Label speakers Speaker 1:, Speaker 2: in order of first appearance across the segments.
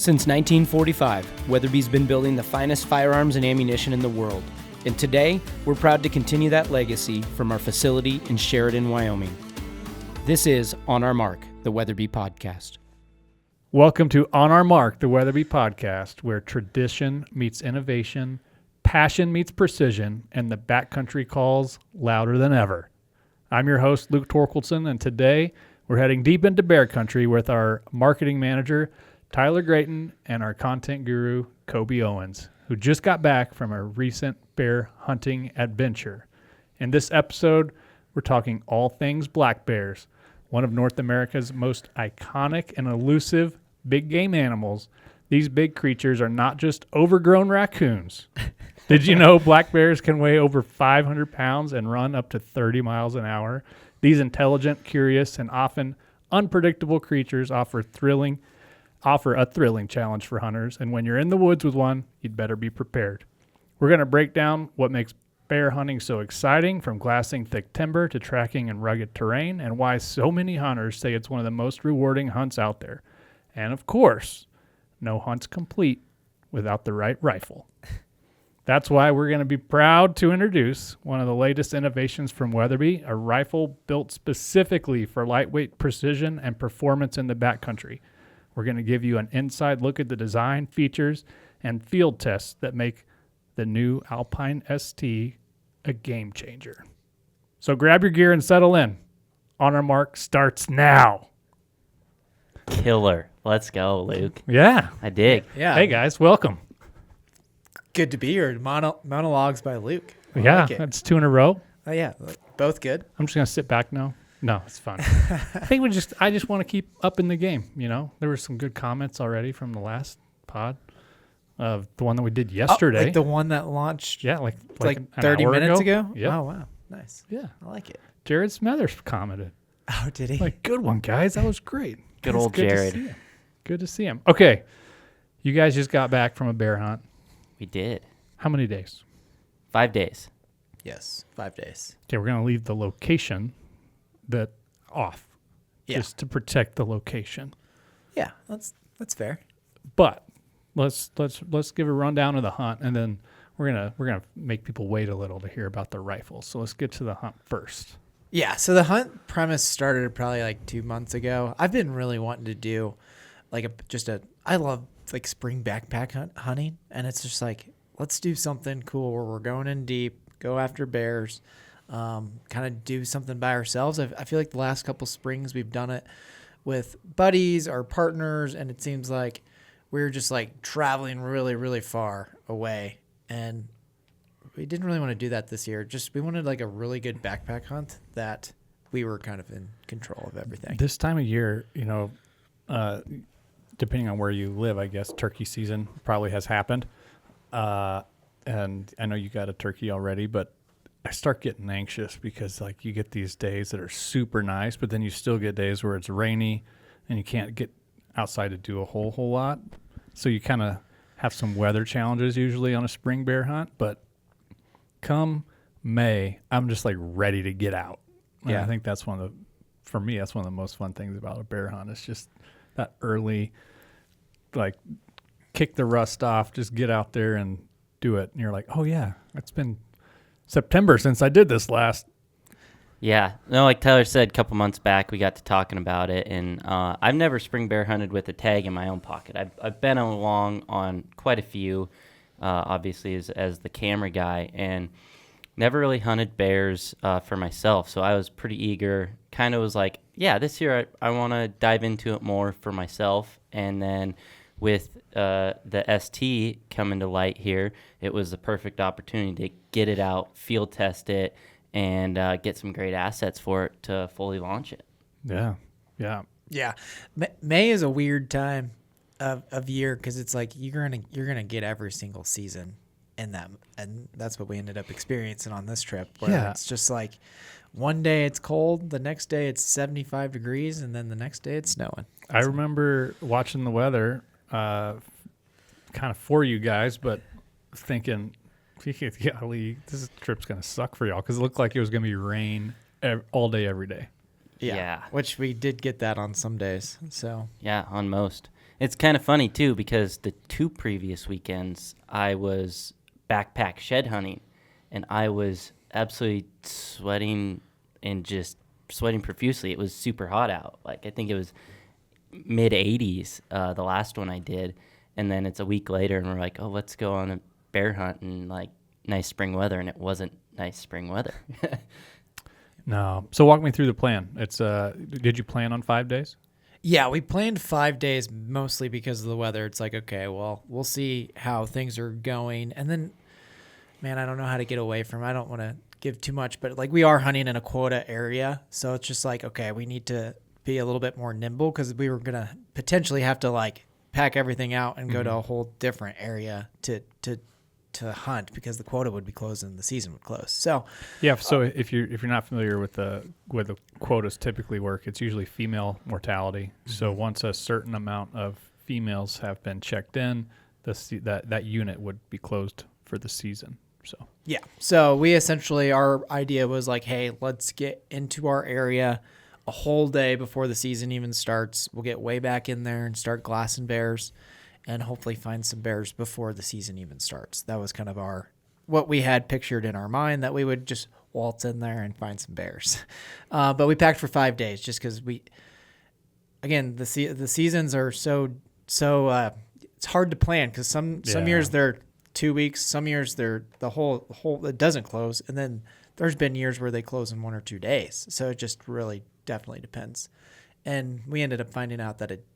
Speaker 1: Since 1945, Weatherby's been building the finest firearms and ammunition in the world. And today, we're proud to continue that legacy from our facility in Sheridan, Wyoming. This is On Our Mark, the Weatherby Podcast.
Speaker 2: Welcome to On Our Mark, the Weatherby Podcast, where tradition meets innovation, passion meets precision, and the backcountry calls louder than ever. I'm your host, Luke Torkelson, and today we're heading deep into bear country with our marketing manager, Tyler Grayton, and our content guru, Koby Owens, who just got back from a recent bear hunting adventure. In this episode, we're talking all things black bears, one of North America's most iconic and elusive big game animals. These big creatures are not just overgrown raccoons. Did you know black bears can weigh over 500 pounds and run up to 30 miles an hour? These intelligent, curious, and often unpredictable creatures offer a thrilling challenge for hunters, and when you're in the woods with one, you'd better be prepared. We're going to break down what makes bear hunting so exciting, from glassing thick timber to tracking in rugged terrain, and why so many hunters say it's one of the most rewarding hunts out there. And of course, no hunt's complete without the right rifle. That's why we're going to be proud to introduce one of the latest innovations from Weatherby, a rifle built specifically for lightweight precision and performance in the backcountry. We're going to give you an inside look at the design, features, and field tests that make the new Alpine ST a game changer. So grab your gear and settle in. On Our Mark starts now.
Speaker 3: Killer. Let's go, Luke.
Speaker 2: Yeah.
Speaker 3: I dig.
Speaker 4: Yeah.
Speaker 2: Hey, guys. Welcome.
Speaker 4: Good to be here. Monologues by Luke. I
Speaker 2: Yeah,
Speaker 4: like it.
Speaker 2: that's 2 in a row.
Speaker 4: Oh, yeah. Both good.
Speaker 2: I'm just going to sit back now. No, it's fun. I just want to keep up in the game, you know. There were some good comments already from the last pod of the one that we did yesterday.
Speaker 4: Like the one that launched
Speaker 2: like an
Speaker 4: 30
Speaker 2: hour
Speaker 4: minutes ago?
Speaker 2: Yep.
Speaker 4: Oh, wow. Nice.
Speaker 2: Yeah.
Speaker 4: I like it.
Speaker 2: Jared Smethers commented.
Speaker 4: Oh, did he?
Speaker 2: Like, good one, guys. That was great.
Speaker 3: Good
Speaker 2: It's
Speaker 3: old
Speaker 2: good
Speaker 3: Jared.
Speaker 2: To see him. Good to see him. Okay. You guys just got back from a bear hunt.
Speaker 3: We did.
Speaker 2: How many days?
Speaker 3: 5 days.
Speaker 4: Yes. 5 days.
Speaker 2: Okay, we're going to leave the location off just to protect the location.
Speaker 4: Yeah, that's fair.
Speaker 2: But let's give a rundown of the hunt, and then we're gonna make people wait a little to hear about the rifles. So let's get to the hunt first.
Speaker 4: Yeah, so the hunt premise started probably like 2 months ago. I've been really wanting to do I love like spring backpack hunting, and it's just like, let's do something cool where we're going in deep, go after bears, kind of do something by ourselves. I feel like the last couple springs we've done it with buddies or partners, and it seems like we're just like traveling really, really far away, and we didn't really want to do that this year. We wanted like a really good backpack hunt that we were kind of in control of everything.
Speaker 2: This time of year, you know, depending on where you live, I guess turkey season probably has happened. And I know you got a turkey already, but I start getting anxious because like you get these days that are super nice, but then you still get days where it's rainy and you can't get outside to do a whole lot. So you kind of have some weather challenges usually on a spring bear hunt, but come May, I'm just like ready to get out. And
Speaker 4: Yeah.
Speaker 2: I think that's for me, that's one of the most fun things about a bear hunt. It's just that early, like kick the rust off, just get out there and do it. And you're like, oh yeah, it's been September since I did this last.
Speaker 3: Yeah. No, like Tyler said, a couple months back, we got to talking about it, and I've never spring bear hunted with a tag in my own pocket. I've been along on quite a few, obviously as the camera guy, and never really hunted bears for myself. So I was pretty eager. Kind of was like, yeah, this year I want to dive into it more for myself. And then with the ST coming to light here, it was the perfect opportunity to get it out, field test it, and get some great assets for it to fully launch it.
Speaker 2: Yeah.
Speaker 4: Yeah, May is a weird time of year because it's like you're gonna get every single season in them, and that's what we ended up experiencing on this trip. Where it's just like one day it's cold, the next day it's 75 degrees, and then the next day it's snowing.
Speaker 2: I remember watching the weather, kind of for you guys, but thinking, golly, this trip's gonna suck for y'all because it looked like it was gonna be rain all day, every day.
Speaker 4: Yeah, which we did get that on some days. So
Speaker 3: yeah, on most. It's kind of funny, too, because the 2 previous weekends, I was backpack shed hunting, and I was absolutely sweating and just sweating profusely. It was super hot out. Like, I think it was mid-80s, the last one I did. And then it's a week later, and we're like, oh, let's go on a bear hunt and, like, nice spring weather. And it wasn't nice spring weather.
Speaker 2: No. So walk me through the plan. It's did you plan on 5 days?
Speaker 4: Yeah, we planned 5 days mostly because of the weather. It's like, okay, well, we'll see how things are going. And then, man, I don't know how to get away from it. I don't want to give too much, but like we are hunting in a quota area. So it's just like, okay, we need to be a little bit more nimble because we were going to potentially have to like pack everything out and go to a whole different area to hunt because the quota would be closed and the season would close. So
Speaker 2: yeah. So if you're not familiar with where the quotas typically work, it's usually female mortality. So once a certain amount of females have been checked in, that unit would be closed for the season. So
Speaker 4: yeah. So we essentially, our idea was like, hey, let's get into our area a whole day before the season even starts. We'll get way back in there and start glassing bears and hopefully find some bears before the season even starts. That was kind of what we had pictured in our mind, that we would just waltz in there and find some bears. But we packed for 5 days just because the seasons are so it's hard to plan because some years they're 2 weeks, some years they're the whole it doesn't close, and then there's been years where they close in 1 or 2 days. So it just really definitely depends. And we ended up finding out that it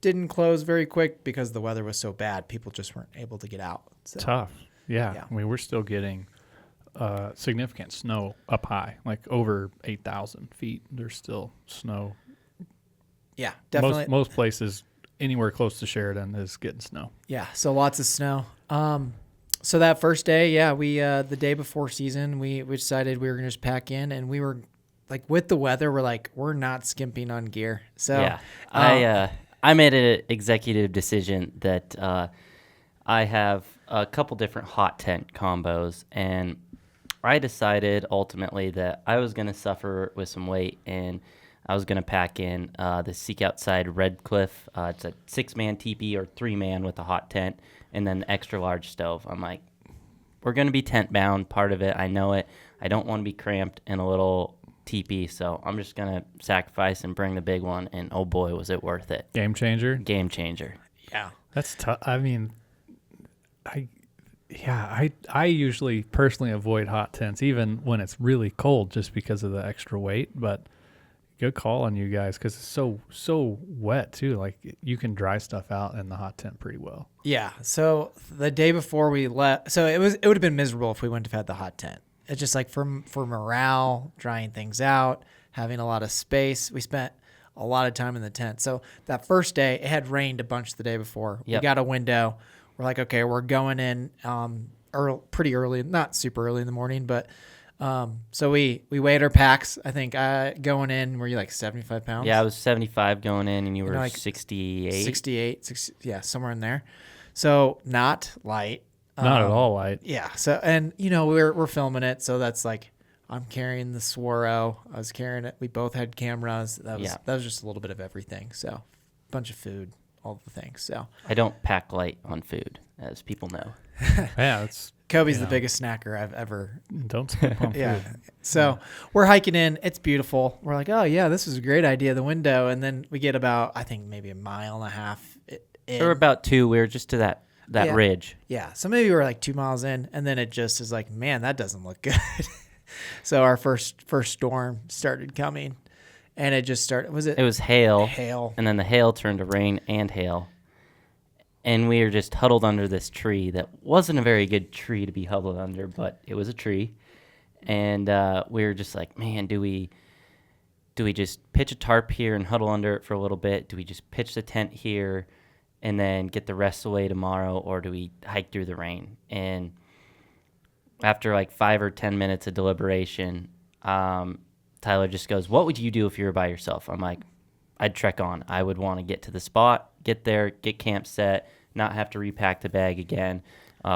Speaker 4: didn't close very quick because the weather was so bad. People just weren't able to get out. So,
Speaker 2: tough. Yeah. I mean, we're still getting significant snow up high, like over 8,000 feet. There's still snow.
Speaker 4: Yeah, definitely.
Speaker 2: Most places anywhere close to Sheridan is getting snow.
Speaker 4: Yeah, so lots of snow. So that first day, we the day before season, we decided we were gonna just pack in, and we were like, with the weather, we're not skimping on gear. So
Speaker 3: yeah, I made an executive decision that I have a couple different hot tent combos, and I decided ultimately that I was going to suffer with some weight, and I was going to pack in the Seek Outside Red Cliff. It's a 6-man teepee or 3-man with a hot tent, and then the extra large stove. I'm like, we're going to be tent bound, part of it. I know it. I don't want to be cramped in a little teepee, so I'm just going to sacrifice and bring the big one, and oh boy, was it worth it.
Speaker 2: Game changer?
Speaker 3: Game changer.
Speaker 4: Yeah.
Speaker 2: That's tough. I mean, I usually personally avoid hot tents, even when it's really cold, just because of the extra weight, but good call on you guys because it's so wet too. Like you can dry stuff out in the hot tent pretty well.
Speaker 4: Yeah. So the day before we left, so it would have been miserable if we wouldn't have had the hot tent. It's just like for morale, drying things out, having a lot of space. We spent a lot of time in the tent. So that first day, it had rained a bunch the day before.
Speaker 3: Yep.
Speaker 4: We got a window. We're like, okay, we're going in pretty early, not super early in the morning, but so we weighed our packs. I think going in, were you like 75 pounds?
Speaker 3: Yeah, I was 75 going in, and you were
Speaker 4: like
Speaker 3: 68.
Speaker 4: 68, yeah, somewhere in there. So not light.
Speaker 2: Not at all light.
Speaker 4: Yeah. So, and we're filming it. So that's like, I'm carrying the Swaro. I was carrying it. We both had cameras. That was just a little bit of everything. So bunch of food, all the things. So
Speaker 3: I don't pack light on food, as people know.
Speaker 2: Yeah, it's
Speaker 4: Kobe's the biggest snacker I've ever.
Speaker 2: Don't skip on food.
Speaker 4: Yeah. So we're hiking in. It's beautiful. We're like, oh yeah, this is a great idea. The window, and then we get about, I think maybe 1.5 miles in.
Speaker 3: Or about 2. We were just to that ridge.
Speaker 4: Yeah. So maybe we're like 2 miles in, and then it just is like, man, that doesn't look good. So our first storm started coming, and it just started. It was
Speaker 3: hail.
Speaker 4: Hail.
Speaker 3: And then the hail turned to rain and hail. And we were just huddled under this tree that wasn't a very good tree to be huddled under, but it was a tree. And we were just like, man, do we just pitch a tarp here and huddle under it for a little bit? Do we just pitch the tent here and then get the rest away tomorrow, or do we hike through the rain? And after like 5 or 10 minutes of deliberation, Tyler just goes, what would you do if you were by yourself? I'm like, I'd trek on. I would want to get to the spot, get there, get camp set, not have to repack the bag again.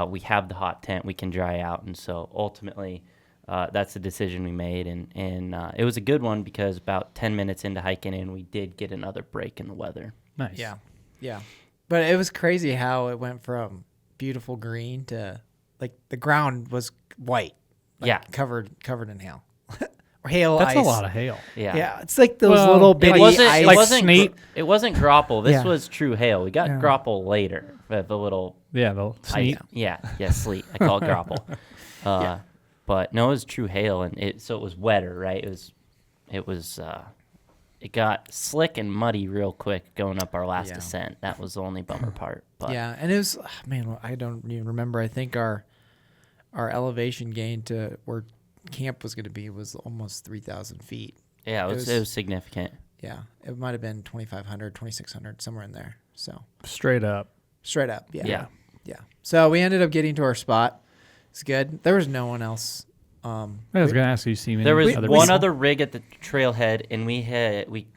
Speaker 3: We have the hot tent. We can dry out. And so ultimately, that's the decision we made. And it was a good one because about 10 minutes into hiking in, we did get another break in the weather.
Speaker 2: Nice.
Speaker 4: Yeah. Yeah. But it was crazy how it went from beautiful green to like the ground was white. Like
Speaker 3: Yeah.
Speaker 4: Covered in hail. Or hail
Speaker 2: That's
Speaker 4: ice.
Speaker 2: a lot of hail.
Speaker 3: Yeah.
Speaker 4: It's like those
Speaker 2: Well,
Speaker 4: little
Speaker 2: it
Speaker 4: bitty
Speaker 3: wasn't,
Speaker 4: ice.
Speaker 3: it
Speaker 2: like
Speaker 3: wasn't,
Speaker 2: Sneak.
Speaker 3: it wasn't grapple. This
Speaker 4: Yeah.
Speaker 3: was true hail. We got
Speaker 4: Yeah.
Speaker 3: grapple later. The little
Speaker 2: Yeah, the sneak.
Speaker 3: sleet. I call it grapple. But no, it was true hail, and it was wetter, right? It got slick and muddy real quick going up our last descent. That was the only bummer part. But
Speaker 4: Yeah, and it was man, I don't even remember. I think our elevation gain to where camp was going to be was almost 3,000 feet.
Speaker 3: yeah, it was significant.
Speaker 4: Yeah, it might have been 2,500, 2,600, somewhere in there. So
Speaker 2: Straight up.
Speaker 4: straight up,
Speaker 3: Yeah.
Speaker 4: yeah. So we ended up getting to our spot. It's good. There was no one else.
Speaker 2: I was going to ask you, see many
Speaker 3: There was
Speaker 2: other
Speaker 3: one
Speaker 2: people?
Speaker 3: other rig at the trailhead, and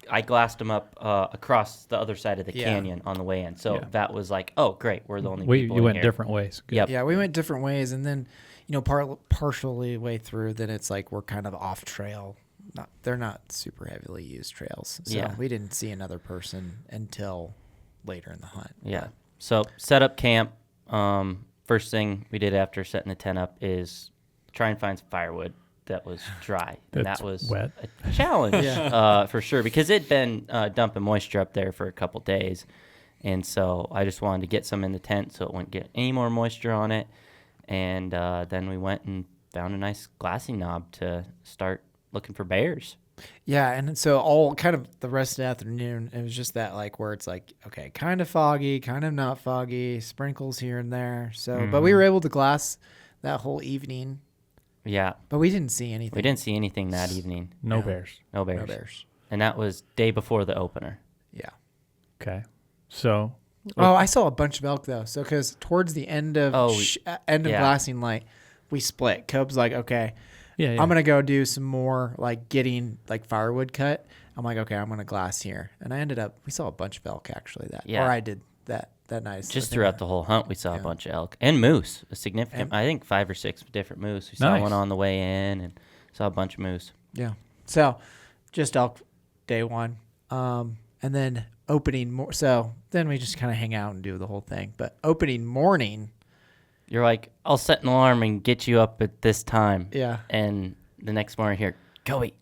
Speaker 3: I glassed them up across the other side of the canyon on the way in. So that was like, oh, great, we're the only people
Speaker 2: You
Speaker 3: in
Speaker 2: went
Speaker 3: here.
Speaker 2: different ways. Good.
Speaker 3: Yep.
Speaker 4: Yeah, we went different ways, and then partially way through, then it's like we're kind of off trail. They're not super heavily used trails, so we didn't see another person until later in the hunt.
Speaker 3: Yeah. So set up camp. First thing we did after setting the tent up is try and find some firewood that was dry. And
Speaker 2: That's
Speaker 3: that was
Speaker 2: wet.
Speaker 3: a challenge for sure, because it'd been dumping moisture up there for a couple days. And so I just wanted to get some in the tent so it wouldn't get any more moisture on it. And then we went and found a nice glassy knob to start looking for bears.
Speaker 4: Yeah, and so all kind of the rest of the afternoon, it was just that like where it's like, okay, kind of foggy, kind of not foggy, sprinkles here and there. So, but we were able to glass that whole evening,
Speaker 3: Yeah.
Speaker 4: but we didn't see anything.
Speaker 3: We didn't see anything that evening.
Speaker 2: No bears.
Speaker 3: No bears.
Speaker 4: No bears.
Speaker 3: And that was day before the opener.
Speaker 4: Yeah.
Speaker 2: Okay. So,
Speaker 4: Oh, I saw a bunch of elk though. So because towards the end of glassing light, we split. Cobb's like, okay,
Speaker 2: yeah.
Speaker 4: I'm gonna go do some more like getting like firewood cut. I'm like, okay, I'm gonna glass here, and we saw a bunch of elk actually or I did that night.
Speaker 3: Just throughout the whole hunt, we saw a bunch of elk and moose, a significant, I think 5 or 6 different moose. We saw one on the way in and saw a bunch of moose.
Speaker 4: Yeah. So just elk day one. And then so then we just kind of hang out and do the whole thing. But opening morning.
Speaker 3: You're like, I'll set an alarm and get you up at this time.
Speaker 4: Yeah.
Speaker 3: And the next morning here, Koby.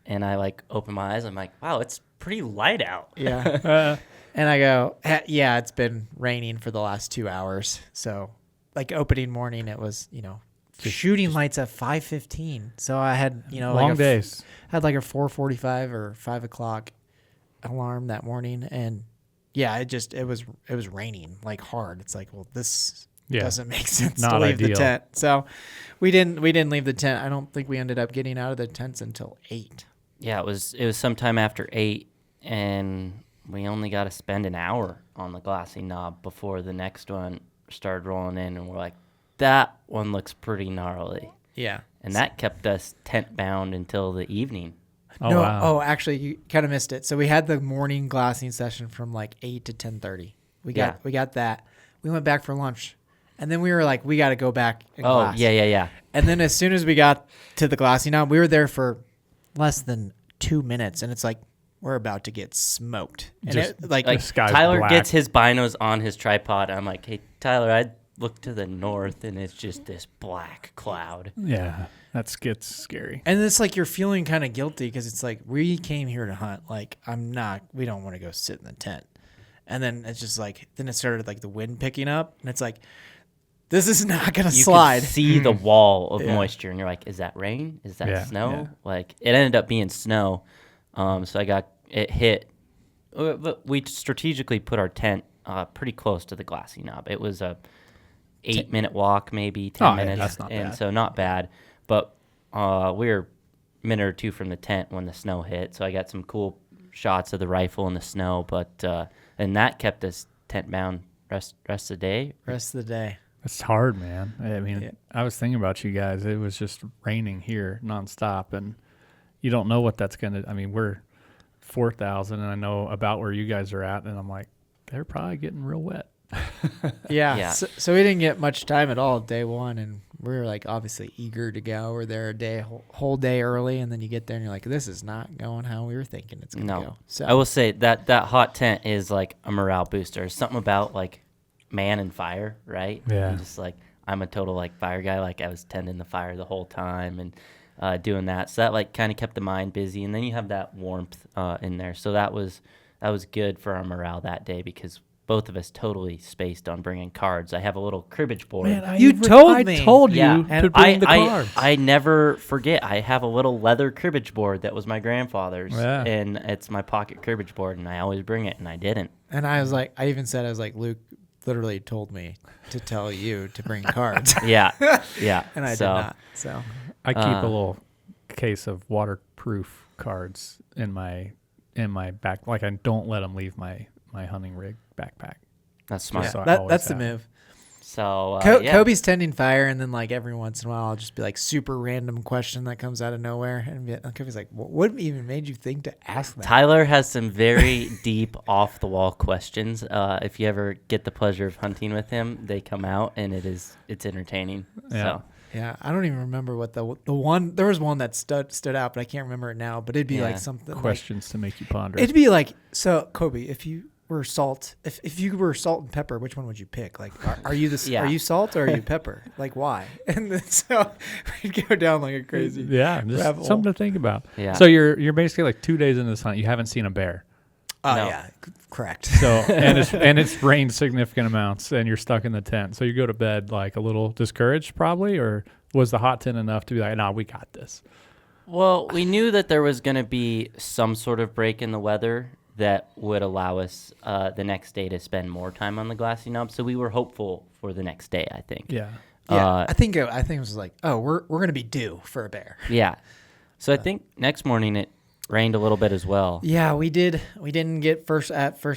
Speaker 3: And I like open my eyes. I'm like, wow, it's pretty light out.
Speaker 4: Yeah. And I go, yeah, it's been raining for the last 2 hours. So like opening morning, it was, shooting lights at 5:15. So I had,
Speaker 2: long days.
Speaker 4: Had like a 4:45 or 5 o'clock alarm that morning. And yeah, it was raining like hard. It's like, well, this doesn't make sense
Speaker 2: Not
Speaker 4: to leave
Speaker 2: ideal.
Speaker 4: the tent. So we didn't leave the tent. I don't think we ended up getting out of the tents until 8.
Speaker 3: Yeah, it was sometime after 8, and we only got to spend an hour on the glassy knob before the next one started rolling in, and we're like, that one looks pretty gnarly.
Speaker 4: Yeah.
Speaker 3: And that kept us tent bound until the evening.
Speaker 2: Oh, wow.
Speaker 4: Oh, actually, you kind of missed it. So we had the morning glassing session from like 8 to 10:30. We got that. We went back for lunch, and then we were like, we got to go back and glass.
Speaker 3: Yeah.
Speaker 4: And then as soon as we got to the glassing knob, we were there for less than 2 minutes, and it's like we're about to get smoked. And
Speaker 2: Just
Speaker 3: Like
Speaker 2: sky's
Speaker 3: Tyler
Speaker 2: black.
Speaker 3: gets his binos on his tripod. I'm like, hey, Tyler, I look to the north, and it's just this black cloud.
Speaker 2: Yeah. That gets scary.
Speaker 4: and it's like you're feeling kind of guilty because it's like we came here to hunt. Like we don't want to go sit in the tent. And then it's just like, then it started like the wind picking up, and it's like, this is not going to
Speaker 3: You
Speaker 4: slide.
Speaker 3: can see the wall of
Speaker 4: Yeah.
Speaker 3: moisture, and you're like, is that rain? Is that snow?
Speaker 2: Yeah.
Speaker 3: Like, it ended up being snow. So it hit. But we strategically put our tent pretty close to the glassy knob. It was a 8-minute walk, maybe 10
Speaker 2: Oh, yeah,
Speaker 3: minutes.
Speaker 2: that's not
Speaker 3: and
Speaker 2: bad.
Speaker 3: so not bad. But we were a minute or two from the tent when the snow hit. So I got some cool shots of the rifle in the snow. But and that kept us tent bound rest of the day.
Speaker 4: Rest of the day.
Speaker 2: It's hard, man. I mean, I was thinking about you guys. It was just raining here nonstop, and you don't know what that's going to. I mean, we're 4,000, and I know about where you guys are at, and I'm like, they're probably getting real wet.
Speaker 4: Yeah.
Speaker 3: Yeah.
Speaker 4: So we didn't get much time at all day one, and we were like obviously eager to go. We're there whole day early, and then you get there and you're like, this is not going how we were thinking it's gonna go. So
Speaker 3: I will say that hot tent is like a morale booster. Something about like man and fire, right?
Speaker 2: Yeah.
Speaker 3: And just like I'm a total like fire guy. Like I was tending the fire the whole time and doing that. So that like kind of kept the mind busy. And then you have that warmth in there. So that was good for our morale that day because both of us totally spaced on bringing cards. I have a little cribbage board.
Speaker 2: Man,
Speaker 4: I
Speaker 2: you
Speaker 4: told me.
Speaker 2: told
Speaker 3: Yeah,
Speaker 2: you
Speaker 3: and
Speaker 2: to bring the cards.
Speaker 3: I never forget. I have a little leather cribbage board that was my grandfather's,
Speaker 2: Yeah.
Speaker 3: and it's my pocket cribbage board, and I always bring it, and I didn't.
Speaker 4: And I was like, I even said, I was like, Luke literally told me to tell you to bring cards.
Speaker 3: Yeah, yeah.
Speaker 4: And I
Speaker 3: so,
Speaker 4: did not. So
Speaker 2: I keep a little case of waterproof cards in my back. Like I don't let them leave my hunting rig backpack.
Speaker 3: That's smart.
Speaker 2: So I
Speaker 4: that's
Speaker 2: always
Speaker 4: the
Speaker 2: have.
Speaker 4: move.
Speaker 3: So yeah.
Speaker 4: Kobe's tending fire, and then like every once in a while, I'll just be like super random question that comes out of nowhere, and Kobe's like, "What even made you think to ask that?"
Speaker 3: Tyler has some very deep, off-the-wall questions. If you ever get the pleasure of hunting with him, they come out, and it's entertaining.
Speaker 2: Yeah.
Speaker 3: So
Speaker 4: Yeah, I don't even remember what the one. There was one that stood out, but I can't remember it now. But it'd be like something
Speaker 2: Questions to make you ponder.
Speaker 4: It'd be like, so Kobe, if you were salt, if you were salt and pepper, which one would you pick? Like, are you
Speaker 3: Yeah.
Speaker 4: are you salt or are you pepper? Like, why? And then so we'd go down like a crazy.
Speaker 2: Yeah, just
Speaker 4: rabbit hole.
Speaker 2: something to think about.
Speaker 3: Yeah.
Speaker 2: So you're basically like 2 days into this hunt. You haven't seen a bear.
Speaker 4: Oh
Speaker 3: No.
Speaker 4: yeah, correct.
Speaker 2: So and it's rained significant amounts, and you're stuck in the tent. So you go to bed like a little discouraged, probably, or was the hot tent enough to be like, nah, we got this?
Speaker 3: Well, we knew that there was going to be some sort of break in the weather that would allow us the next day to spend more time on the glassy knob. So we were hopeful for the next day, I think.
Speaker 2: Yeah.
Speaker 4: Yeah, I think it was like, oh, we're gonna be due for a bear.
Speaker 3: Yeah. So I think next morning it rained a little bit as well.
Speaker 4: Yeah, we did. We didn't get first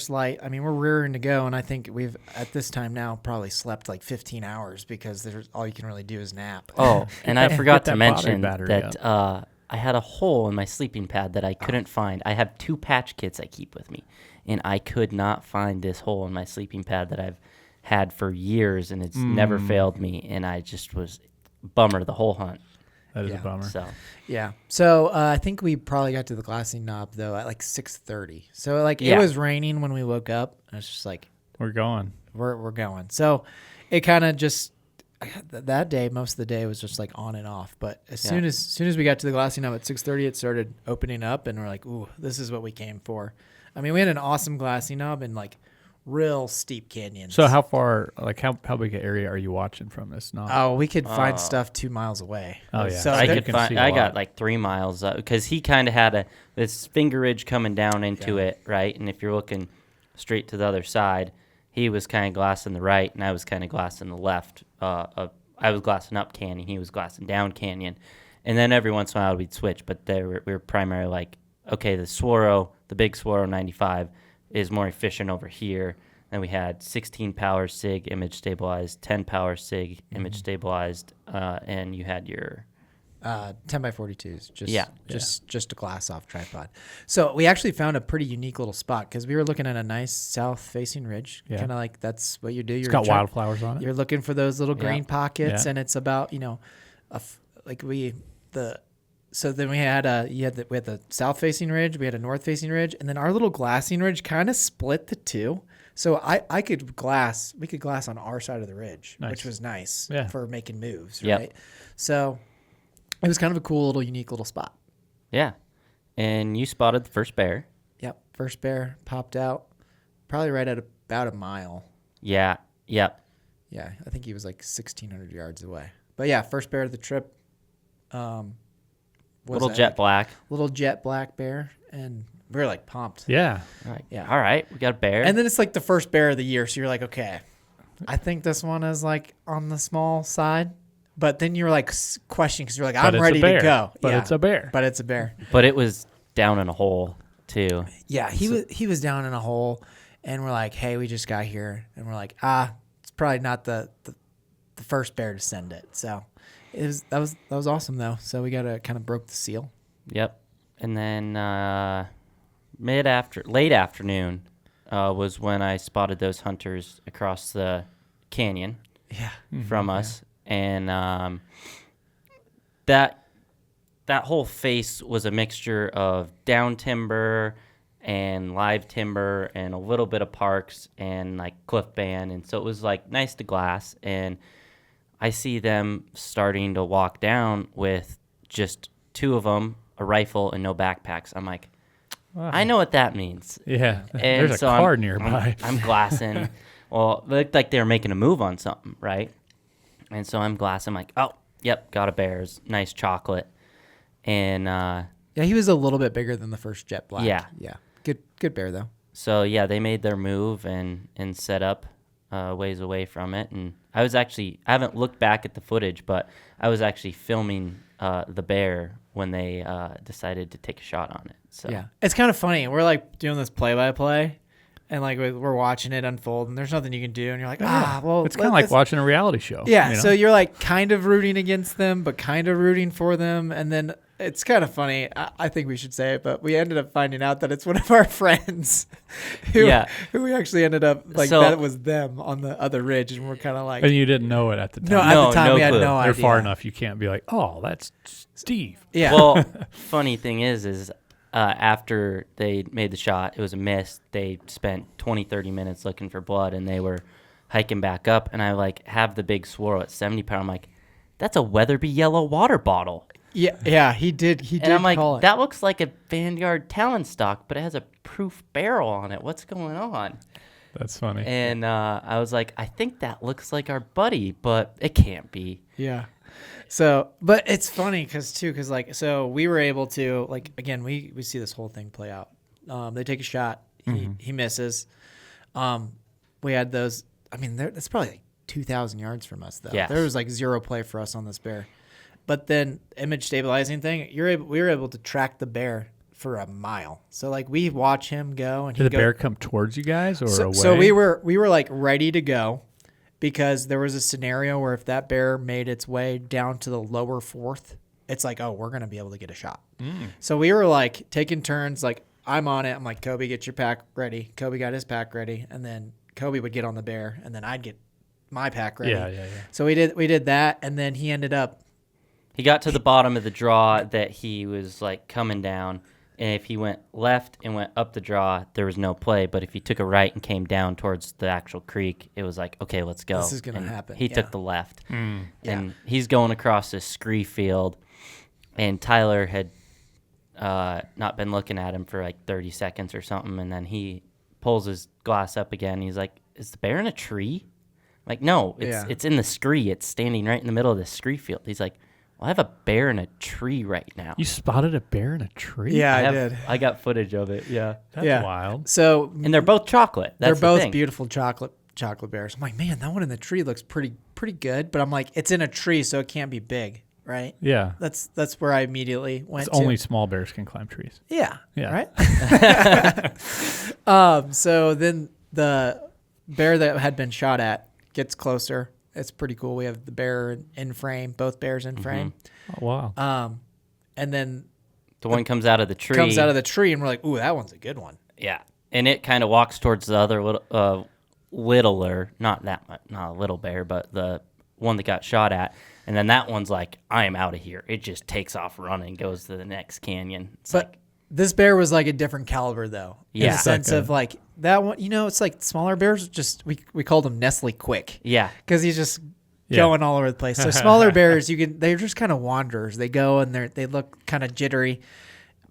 Speaker 4: light. I mean, we're rearing to go, and I think we've at this time now probably slept like 15 hours because there's all you can really do is nap.
Speaker 3: Oh, and I forgot
Speaker 2: Get
Speaker 3: to
Speaker 2: that battery
Speaker 3: mention
Speaker 2: battery
Speaker 3: that I had a hole in my sleeping pad that I couldn't find. I have 2 patch kits I keep with me, and I could not find this hole in my sleeping pad that I've had for years, and it's never failed me, and I just was bummer the whole hunt.
Speaker 2: That is
Speaker 4: Yeah.
Speaker 2: a bummer.
Speaker 3: So
Speaker 4: Yeah. So I think we probably got to the glassy knob though at like 6:30. So like
Speaker 3: Yeah.
Speaker 4: it was raining when we woke up. And it's just like
Speaker 2: We're going.
Speaker 4: we're going. So it kind of just that day, most of the day was just like on and off. But as soon as we got to the glassy knob at 6:30, it started opening up, and we're like, ooh, this is what we came for. I mean, we had an awesome glassy knob and like real steep canyons.
Speaker 2: So how far, like how big an area are you watching from this knob?
Speaker 4: Oh, we could find stuff 2 miles away.
Speaker 2: Oh, yeah.
Speaker 4: So
Speaker 3: I
Speaker 2: there-
Speaker 3: could
Speaker 2: can
Speaker 3: find.
Speaker 2: see a
Speaker 3: I
Speaker 2: lot.
Speaker 3: got like 3 miles because he kind of had this finger ridge coming down into it, right? And if you're looking straight to the other side, he was kind of glassing the right, and I was kind of glassing the left. I was glassing up canyon, he was glassing down canyon, and then every once in a while we'd switch. But we were primarily like, okay, the big Swaro 95 is more efficient over here. Then we had 16 power SIG image stabilized, 10 power SIG image stabilized, and you had your
Speaker 4: 10x42s, just a glass off tripod. So we actually found a pretty unique little spot because we were looking at a nice south-facing ridge,
Speaker 2: Yeah.
Speaker 4: kind of like that's what you do.
Speaker 2: It's got wildflowers on it.
Speaker 4: You're looking for those little green pockets,
Speaker 2: Yeah.
Speaker 4: and it's about So then we had the south-facing ridge, we had a north-facing ridge, and then our little glassing ridge kind of split the two. So we could glass on our side of the ridge,
Speaker 2: Nice.
Speaker 4: which was nice
Speaker 2: Yeah.
Speaker 4: for making moves,
Speaker 3: Yep.
Speaker 4: right? So it was kind of a cool little unique little spot.
Speaker 3: yeah. And you spotted the first bear.
Speaker 4: Yep, first bear popped out, probably right at about a mile.
Speaker 3: Yeah. Yep.
Speaker 4: Yeah, I think he was like 1,600 yards away. But yeah, first bear of the trip.
Speaker 3: Little jet black.
Speaker 4: Little jet black bear, and we were like pumped.
Speaker 2: Yeah.
Speaker 3: Like,
Speaker 4: Yeah.
Speaker 3: All right, we got a bear.
Speaker 4: And then it's like the first bear of the year, so you're like, okay, I think this one is like on the small side. But then you're like questioning because you're like,
Speaker 2: But
Speaker 4: I'm
Speaker 2: it's
Speaker 4: ready
Speaker 2: a bear.
Speaker 4: to go.
Speaker 2: But
Speaker 4: Yeah,
Speaker 2: it's a bear.
Speaker 4: But it's a bear.
Speaker 3: But it was down in a hole too.
Speaker 4: Yeah, he was down in a hole, and we're like, hey, we just got here, and we're like, it's probably not the first bear to send it. So that was awesome though. So we kind of broke the seal.
Speaker 3: Yep. And then late afternoon was when I spotted those hunters across the canyon
Speaker 4: Yeah.
Speaker 3: from us. and that whole face was a mixture of down timber and live timber and a little bit of parks and like cliff band, and so it was like nice to glass. And I see them starting to walk down with just 2 of them, a rifle, and no backpacks. I'm like,
Speaker 2: Wow.
Speaker 3: I know what that means.
Speaker 2: Yeah,
Speaker 3: And
Speaker 2: there's
Speaker 3: so
Speaker 2: a car nearby.
Speaker 3: I'm glassing. Well, it looked like they were making a move on something, right? And so I'm glassing. I'm like, oh, yep, got a bear's. Nice chocolate. And
Speaker 4: Yeah, he was a little bit bigger than the first jet black.
Speaker 3: Yeah.
Speaker 4: Yeah. Good bear though.
Speaker 3: so, yeah, they made their move and set up ways away from it. And I haven't looked back at the footage, but I was actually filming the bear when they decided to take a shot on it. So
Speaker 4: Yeah. It's kind of funny. We're like doing this play-by-play, and like we're watching it unfold, and there's nothing you can do, and you're like, well,
Speaker 2: It's kind of like watching a reality show.
Speaker 4: Yeah,
Speaker 2: you know?
Speaker 4: so you're like kind of rooting against them, but kind of rooting for them. And then it's kind of funny. I think we should say it, but we ended up finding out that it's one of our friends who we actually ended up like
Speaker 3: So-
Speaker 4: that it was them on the other ridge. And we're kind of like,
Speaker 2: And you didn't know it at the time.
Speaker 4: no, at
Speaker 3: No,
Speaker 4: the time
Speaker 3: no
Speaker 4: we had
Speaker 3: clue.
Speaker 4: no
Speaker 2: They're
Speaker 4: idea.
Speaker 2: far enough. You can't be like, oh, that's Steve.
Speaker 4: Yeah.
Speaker 3: Well, funny thing is after they made the shot, it was a miss. They spent 20, 30 minutes looking for blood, and they were hiking back up. And I like have the big swirl at 70 pound. I'm like, that's a Weatherby yellow water bottle.
Speaker 4: yeah, he did. He did
Speaker 3: And I'm like,
Speaker 4: call it.
Speaker 3: that looks like a Vanguard Talon stock, but it has a proof barrel on it. What's going on?
Speaker 2: That's funny.
Speaker 3: And I was like, I think that looks like our buddy, but it can't be.
Speaker 4: Yeah. So, but it's funny because like, so we were able to like, again, we see this whole thing play out. They take a shot. He misses. We had those, I mean, it's probably like 2,000 yards from us though.
Speaker 3: Yes.
Speaker 4: There was like zero play for us on this bear, but then image stabilizing thing, we were able to track the bear for a mile. So like we watch him go and
Speaker 2: Did the bear come towards you guys or away?
Speaker 4: so we were like ready to go because there was a scenario where if that bear made its way down to the lower fourth, it's like, oh, we're going to be able to get a shot. So we were like taking turns. Like I'm on it. I'm like, Koby, get your pack ready. Koby got his pack ready. And then Koby would get on the bear and then I'd get my pack ready.
Speaker 2: Yeah.
Speaker 4: So we did that. And then he ended up,
Speaker 3: He got to the bottom of the draw that he was like coming down. And if he went left and went up the draw, there was no play. But if he took a right and came down towards the actual creek, it was like, okay, let's go.
Speaker 4: This is gonna
Speaker 3: And
Speaker 4: happen,
Speaker 3: He
Speaker 4: yeah.
Speaker 3: took the left.
Speaker 4: Yeah.
Speaker 3: And he's going across this scree field. And Tyler had not been looking at him for like 30 seconds or something. And then he pulls his glass up again. He's like, is the bear in a tree? I'm like, no, it's in the scree. It's standing right in the middle of the scree field. He's like, well, I have a bear in a tree right now.
Speaker 2: You spotted a bear in a tree?
Speaker 4: yeah, I did.
Speaker 3: I got footage of it, yeah.
Speaker 2: That's wild.
Speaker 4: So
Speaker 3: And they're both chocolate. That's
Speaker 4: they're
Speaker 3: the
Speaker 4: both
Speaker 3: thing.
Speaker 4: beautiful chocolate bears. I'm like, man, that one in the tree looks pretty good. But I'm like, it's in a tree, so it can't be big, right?
Speaker 2: Yeah.
Speaker 4: That's where I immediately went
Speaker 2: It's
Speaker 4: to.
Speaker 2: only small bears can climb trees.
Speaker 4: Yeah.
Speaker 2: Yeah.
Speaker 4: Right. So then the bear that had been shot at gets closer. It's pretty cool. We have the bear in frame, both bears in frame.
Speaker 2: Oh, wow.
Speaker 4: And then
Speaker 3: The one comes out of the tree.
Speaker 4: comes out of the tree, and we're like, ooh, that one's a good one.
Speaker 3: Yeah. And it kind of walks towards the other littler, not that much, not a little bear, but the one that got shot at. And then that one's like, I am out of here. It just takes off running, goes to the next canyon. It's
Speaker 4: But
Speaker 3: like,
Speaker 4: this bear was like a different caliber, though. In
Speaker 3: Yeah.
Speaker 4: the sense of like that one, it's like smaller bears. Just we called him Nestle Quick.
Speaker 3: yeah.
Speaker 4: Because he's just going all over the place. So smaller bears, they're just kind of wanderers. They go and they look kind of jittery.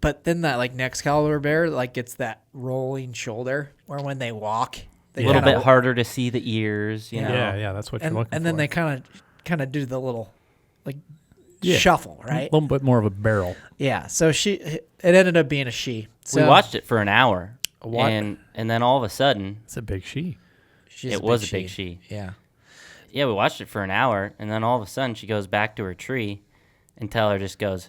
Speaker 4: But then that like next caliber bear like gets that rolling shoulder, where when they walk, they
Speaker 3: A little
Speaker 4: kinda-
Speaker 3: bit harder to see the ears, you know.
Speaker 2: Yeah, that's what you're looking for.
Speaker 4: and then they kind of do the little like
Speaker 2: Yeah.
Speaker 4: shuffle,
Speaker 2: A
Speaker 4: right?
Speaker 2: little bit more of a barrel.
Speaker 4: Yeah. So it ended up being a she. So
Speaker 3: We watched it for an hour.
Speaker 4: What?
Speaker 3: And then all of a sudden,
Speaker 2: It's a big she.
Speaker 4: she's
Speaker 3: it was a big she.
Speaker 4: Yeah.
Speaker 3: Yeah, we watched it for an hour. And then all of a sudden, she goes back to her tree. And Tyler just goes,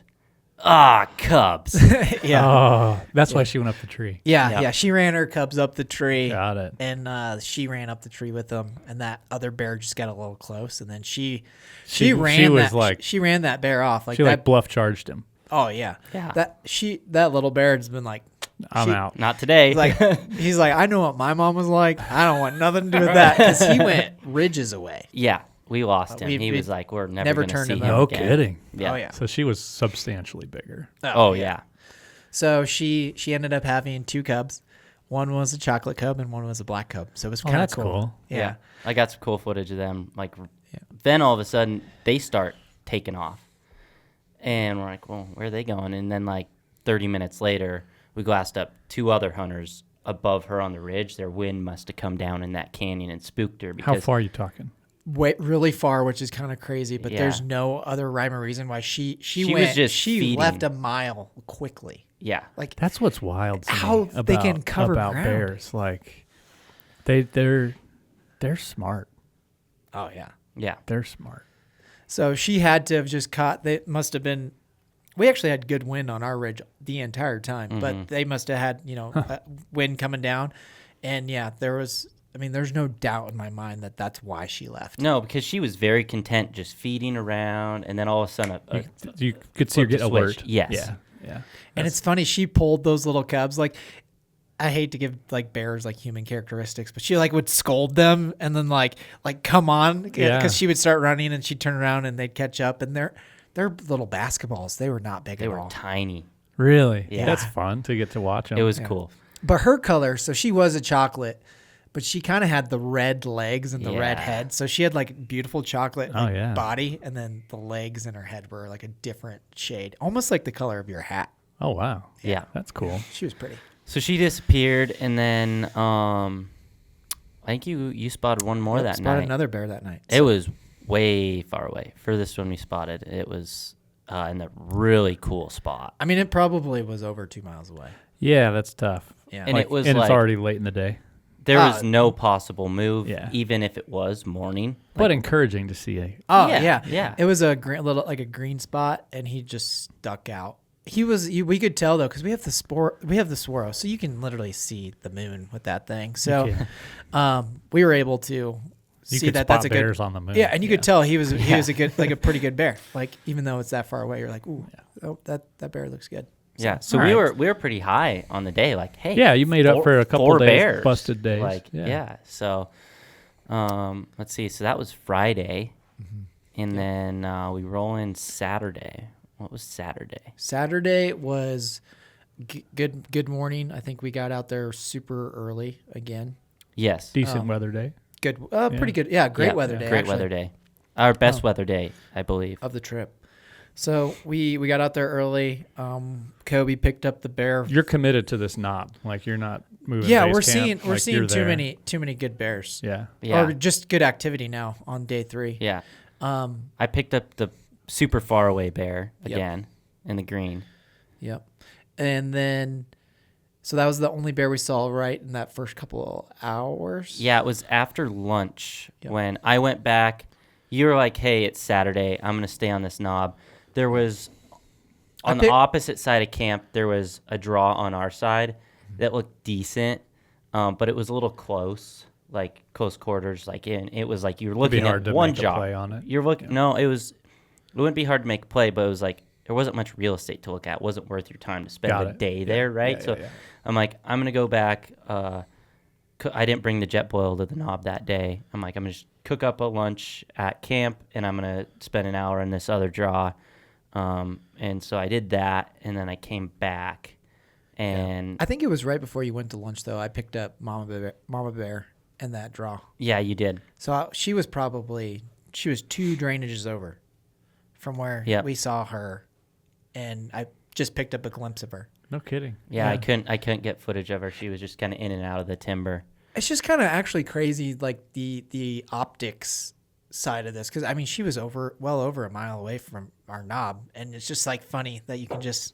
Speaker 3: cubs.
Speaker 4: Yeah.
Speaker 2: Oh, that's why she went up the tree.
Speaker 4: Yeah,
Speaker 3: Yep.
Speaker 4: yeah. She ran her cubs up the tree.
Speaker 2: Got it.
Speaker 4: And she ran up the tree with them, and that other bear just got a little close, and then she
Speaker 2: She
Speaker 4: ran
Speaker 2: was
Speaker 4: that
Speaker 2: like-
Speaker 4: she ran that bear off like
Speaker 2: She
Speaker 4: that.
Speaker 2: like bluff charged him.
Speaker 4: Oh yeah,
Speaker 3: Yeah.
Speaker 4: that little bear has been like,
Speaker 2: I'm out.
Speaker 3: Not today.
Speaker 4: he's like, I know what my mom was like. I don't want nothing to do with that because he went ridges away.
Speaker 3: Yeah. We lost him.
Speaker 4: we-
Speaker 3: He
Speaker 4: we
Speaker 3: was like, we're
Speaker 4: never
Speaker 3: never going to
Speaker 4: turned
Speaker 3: see
Speaker 4: him
Speaker 3: him
Speaker 4: out.
Speaker 2: No
Speaker 3: again.
Speaker 2: kidding.
Speaker 3: Yeah.
Speaker 4: Oh, yeah.
Speaker 2: So she was substantially bigger.
Speaker 3: Oh, yeah.
Speaker 4: So she ended up having 2 cubs. One was a chocolate cub and one was a black cub. So it was
Speaker 2: Oh,
Speaker 4: kind of
Speaker 2: that's cool.
Speaker 4: Yeah.
Speaker 3: I got some cool footage of them. Like, then all of a sudden, they start taking off. And we're like, well, where are they going? And then, like, 30 minutes later, we glassed up 2 other hunters above her on the ridge. Their wind must have come down in that canyon and spooked her. Because
Speaker 2: How far are you talking?
Speaker 4: Wait, really far, which is kind of crazy, but
Speaker 3: Yeah.
Speaker 4: there's no other rhyme or reason why she
Speaker 3: She
Speaker 4: went.
Speaker 3: was just
Speaker 4: she
Speaker 3: feeding.
Speaker 4: left a mile quickly.
Speaker 3: Yeah.
Speaker 4: Like
Speaker 2: That's what's wild to
Speaker 4: How
Speaker 2: me
Speaker 4: they
Speaker 2: about,
Speaker 4: can cover
Speaker 2: about
Speaker 4: ground.
Speaker 2: bears. Like they're smart.
Speaker 4: oh yeah.
Speaker 3: Yeah.
Speaker 2: They're smart.
Speaker 4: So she had to have just caught. They must have been. We actually had good wind on our ridge the entire time, but they must have had wind coming down, and yeah, there was. I mean, there's no doubt in my mind that that's why she left.
Speaker 3: No, because she was very content just feeding around, and then all of a sudden,
Speaker 2: You could see her
Speaker 3: flip
Speaker 2: get
Speaker 3: the
Speaker 2: alert.
Speaker 3: switch. Yes.
Speaker 2: Yeah.
Speaker 4: And it's funny, she pulled those little cubs. Like, I hate to give like bears like human characteristics, but she like would scold them and then like come on, because
Speaker 2: Yeah.
Speaker 4: she would start running and she'd turn around and they'd catch up, and they're little basketballs. They were not big
Speaker 3: they
Speaker 4: at
Speaker 3: were
Speaker 4: all.
Speaker 3: tiny.
Speaker 2: Really?
Speaker 3: Yeah.
Speaker 2: That's fun to get to watch them.
Speaker 3: It was cool.
Speaker 4: But her color, so she was a chocolate, but she kind of had the red legs and the red
Speaker 3: Yeah.
Speaker 4: head. So she had like beautiful chocolate
Speaker 2: Oh,
Speaker 4: like,
Speaker 2: yeah.
Speaker 4: body, and then the legs and her head were like a different shade, almost like the color of your hat.
Speaker 2: Oh, wow.
Speaker 3: Yeah.
Speaker 2: That's cool.
Speaker 4: She was pretty.
Speaker 3: So she disappeared, and then I think you spotted one more that
Speaker 4: Spotted
Speaker 3: night.
Speaker 4: another bear that night.
Speaker 3: It was way far away. Furthest one we spotted, it was in a really cool spot.
Speaker 4: I mean, it probably was over 2 miles away.
Speaker 2: Yeah, that's tough.
Speaker 4: Yeah.
Speaker 3: And it was
Speaker 2: and
Speaker 3: like
Speaker 2: it's already late in the day.
Speaker 3: there was no possible move,
Speaker 2: Yeah.
Speaker 3: even if it was morning.
Speaker 2: But encouraging to see.
Speaker 4: Oh
Speaker 3: Yeah,
Speaker 4: yeah,
Speaker 3: yeah.
Speaker 4: It was a little like a green spot, and he just stuck out. We could tell though, because we have the swirl, so you can literally see the moon with that thing. So, we were able to
Speaker 2: You
Speaker 4: see
Speaker 2: could
Speaker 4: that
Speaker 2: spot
Speaker 4: that's a
Speaker 2: bears
Speaker 4: good.
Speaker 2: on the moon.
Speaker 4: Yeah, and you could tell he was a good like a pretty good bear. Like even though it's that far away, you're like, ooh, oh, that bear looks good.
Speaker 3: Yeah, so
Speaker 2: All
Speaker 3: we
Speaker 2: right.
Speaker 3: were pretty high on the day. Like, hey,
Speaker 2: Yeah, you made up for a couple
Speaker 3: 4
Speaker 2: days,
Speaker 3: bears.
Speaker 2: busted days.
Speaker 3: Like,
Speaker 2: Yeah.
Speaker 3: yeah. So, let's see. So that was Friday, and then we roll in Saturday. What was Saturday?
Speaker 4: Saturday was good morning. I think we got out there super early again.
Speaker 3: Yes,
Speaker 2: Decent weather day.
Speaker 4: Good, pretty good. Yeah, great
Speaker 3: Yeah,
Speaker 4: weather day.
Speaker 3: Great
Speaker 4: actually.
Speaker 3: weather day. Our best weather day, I believe.
Speaker 4: Of the trip. So we got out there early. Koby picked up the bear.
Speaker 2: You're committed to this knob. Like you're not moving.
Speaker 4: Yeah,
Speaker 2: base
Speaker 4: we're
Speaker 2: camp.
Speaker 4: seeing
Speaker 2: Like,
Speaker 4: too
Speaker 2: you're there.
Speaker 4: many good bears.
Speaker 2: Yeah.
Speaker 3: Yeah,
Speaker 4: Or just good activity now on day 3.
Speaker 3: yeah.
Speaker 4: Um,
Speaker 3: I picked up the super far away bear
Speaker 4: Yep.
Speaker 3: again in the green.
Speaker 4: Yep. And then, so that was the only bear we saw right in that first couple of hours.
Speaker 3: Yeah, it was after lunch
Speaker 4: Yep.
Speaker 3: when I went back. You were like, hey, it's Saturday. I'm going to stay on this knob. There was, on the opposite side of camp, there was a draw on our side that looked decent, but it was a little close, like close quarters. Like it was like you were
Speaker 2: It'd be
Speaker 3: looking
Speaker 2: hard
Speaker 3: at
Speaker 2: to
Speaker 3: one
Speaker 2: make a
Speaker 3: jaw.
Speaker 2: play on it.
Speaker 3: You're looking. No, it wouldn't be hard to make a play, but it was like there wasn't much real estate to look at. It wasn't worth your time to spend
Speaker 2: Got
Speaker 3: a
Speaker 2: it.
Speaker 3: day
Speaker 2: Yeah,
Speaker 3: there, right?
Speaker 2: yeah,
Speaker 3: So
Speaker 2: yeah.
Speaker 3: I'm like, I'm gonna go back. I didn't bring the jet boil to the knob that day. I'm like, I'm gonna just cook up a lunch at camp, and I'm gonna spend an hour in this other draw. And so I did that, and then I came back, and
Speaker 4: I think it was right before you went to lunch, though. I picked up Mama Bear in that draw.
Speaker 3: yeah, you did.
Speaker 4: So she was 2 drainages over from where
Speaker 3: Yep.
Speaker 4: we saw her, and I just picked up a glimpse of her.
Speaker 2: No kidding.
Speaker 3: Yeah, I couldn't get footage of her. She was just kind of in and out of the timber.
Speaker 4: It's just kind of actually crazy, like the optics side of this, because I mean she was well over a mile away from our knob, and it's just like funny that you can just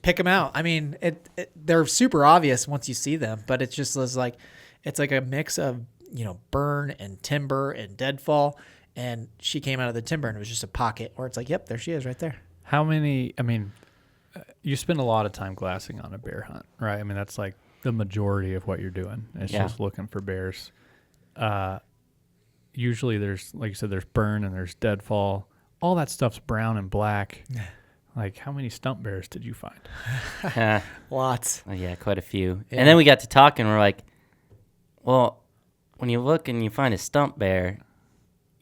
Speaker 4: pick them out. I mean, they're super obvious once you see them, but it just was like it's like a mix of burn and timber and deadfall, and she came out of the timber and it was just a pocket where it's like, yep, there she is right there.
Speaker 2: How many? I mean, you spend a lot of time glassing on a bear hunt, right? I mean, that's like the majority of what you're doing. It's
Speaker 3: Yeah.
Speaker 2: just looking for bears. Usually there's, like you said, there's burn and there's deadfall. All that stuff's brown and black. Like, how many stump bears did you find?
Speaker 4: Lots.
Speaker 3: Oh, yeah, quite a few.
Speaker 4: Yeah.
Speaker 3: And then we got to talking. We're like, well, when you look and you find a stump bear,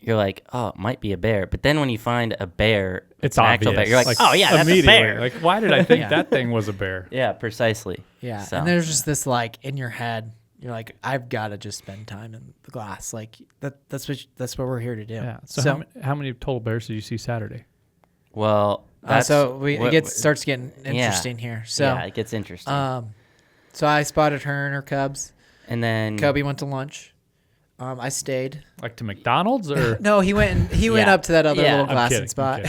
Speaker 3: you're like, oh, it might be a bear. But then when you find a bear,
Speaker 2: It's
Speaker 3: an
Speaker 2: obvious.
Speaker 3: actual bear, you're like, oh yeah, that's a
Speaker 2: immediately.
Speaker 3: bear.
Speaker 2: Like, why did I think
Speaker 4: Yeah.
Speaker 2: that thing was a bear?
Speaker 3: Yeah, precisely.
Speaker 4: Yeah.
Speaker 3: So,
Speaker 4: And there's just this like in your head, you're like, I've got to just spend time in the glass. Like that's what we're here to do.
Speaker 2: Yeah. So, how many total bears did you see Saturday?
Speaker 3: well, that's
Speaker 4: it starts getting interesting here. So
Speaker 3: yeah, it gets interesting.
Speaker 4: so I spotted her and her cubs.
Speaker 3: and then
Speaker 4: Koby went to lunch. I stayed.
Speaker 2: Like to McDonald's or?
Speaker 4: No, he went
Speaker 3: Yeah.
Speaker 4: up to that other
Speaker 3: Yeah.
Speaker 4: little
Speaker 3: I'm
Speaker 4: glassing
Speaker 2: kidding,
Speaker 4: spot.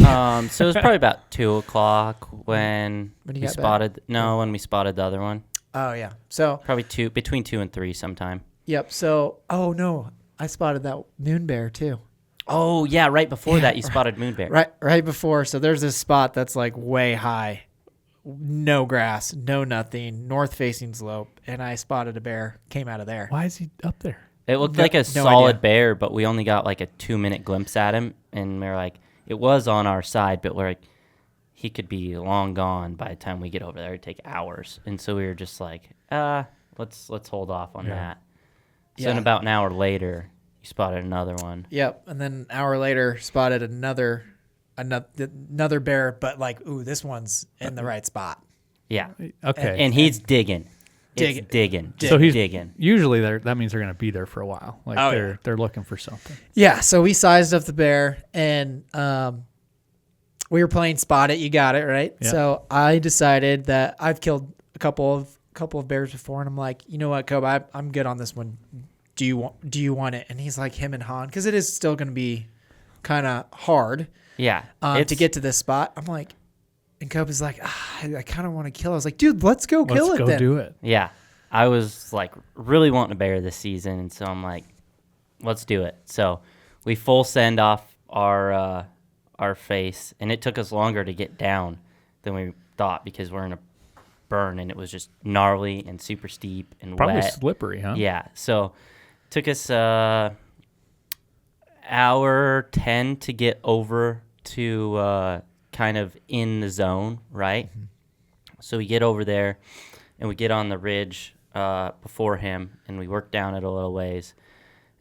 Speaker 2: I'm
Speaker 3: so it was probably about 2:00 when
Speaker 4: When you
Speaker 3: we
Speaker 4: got back?
Speaker 3: spotted. No, when we spotted the other one.
Speaker 4: Oh yeah. So
Speaker 3: Probably between 2 and 3 sometime.
Speaker 4: yep. So no, I spotted that moon bear too.
Speaker 3: Oh yeah, right before
Speaker 4: Yeah,
Speaker 3: that you spotted moon bear.
Speaker 4: Right before. So there's this spot that's like way high, no grass, no nothing, north facing slope, and I spotted a bear. Came out of there.
Speaker 2: Why is he up there?
Speaker 3: It looked
Speaker 4: No-
Speaker 3: like a
Speaker 4: no
Speaker 3: solid
Speaker 4: idea.
Speaker 3: bear, but we only got like a 2-minute glimpse at him, and we were like, it was on our side, but we're like, he could be long gone by the time we get over there. It'd take hours, and so we were just like, let's hold off on
Speaker 2: Yeah.
Speaker 3: that. So
Speaker 4: Yeah.
Speaker 3: then about an hour later, you spotted another one.
Speaker 4: Yep. And then an hour later, spotted another bear, but like, ooh, this one's in the right spot.
Speaker 3: Yeah,
Speaker 2: Okay.
Speaker 3: and he's digging.
Speaker 4: Digging.
Speaker 3: It's digging.
Speaker 2: so he's
Speaker 3: digging.
Speaker 2: usually there. That means they're going to be there for a while. Like
Speaker 4: Oh, yeah.
Speaker 2: they're looking for something.
Speaker 4: Yeah. So we sized up the bear, and we were playing Spot It, You Got It, right?
Speaker 2: Yeah.
Speaker 4: So I decided that I've killed a couple of bears before, and I'm like, you know what, Kobe, I'm good on this one. Do you want it? And he's like, him and Han, because it is still going to be kind of hard
Speaker 3: Yeah,
Speaker 4: to get to this spot. I'm like, and Kobe's like, I kind of want to kill it. I was like, dude, let's go kill
Speaker 2: Let's
Speaker 4: it
Speaker 2: go
Speaker 4: then.
Speaker 2: do it.
Speaker 3: Yeah, I was like really wanting a bear this season, and so I'm like, let's do it. So we full send off our face, and it took us longer to get down than we thought because we're in a burn, and it was just gnarly and super steep and
Speaker 2: Probably
Speaker 3: wet.
Speaker 2: slippery, huh?
Speaker 3: Yeah, so it took us hour 10 to get over to kind of in the zone, right?
Speaker 2: Mm-hmm.
Speaker 3: So we get over there, and we get on the ridge before him, and we work down it a little ways,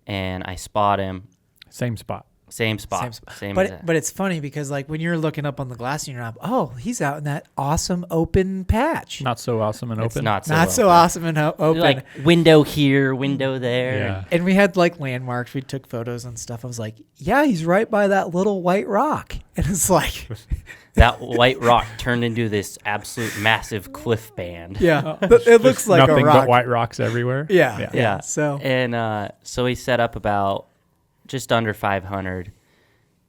Speaker 3: and I spot him.
Speaker 2: Same spot.
Speaker 3: Same spot. Same
Speaker 4: But
Speaker 3: exact-
Speaker 4: but it's funny because like when you're looking up on the glass and you're up, oh, he's out in that awesome open patch.
Speaker 2: Not so awesome and
Speaker 3: it's
Speaker 2: open.
Speaker 3: not so
Speaker 4: Not so
Speaker 3: open.
Speaker 4: awesome and open.
Speaker 3: Like window here, window there.
Speaker 2: Yeah.
Speaker 4: And we had like landmarks. We took photos and stuff. I was like, yeah, he's right by that little white rock. And it's like,
Speaker 3: That white rock turned into this absolute massive cliff band.
Speaker 4: yeah, it looks like
Speaker 2: Nothing
Speaker 4: a rock.
Speaker 2: but white rocks everywhere.
Speaker 4: Yeah.
Speaker 3: Yeah.
Speaker 4: So
Speaker 3: And so we set up about just under 500,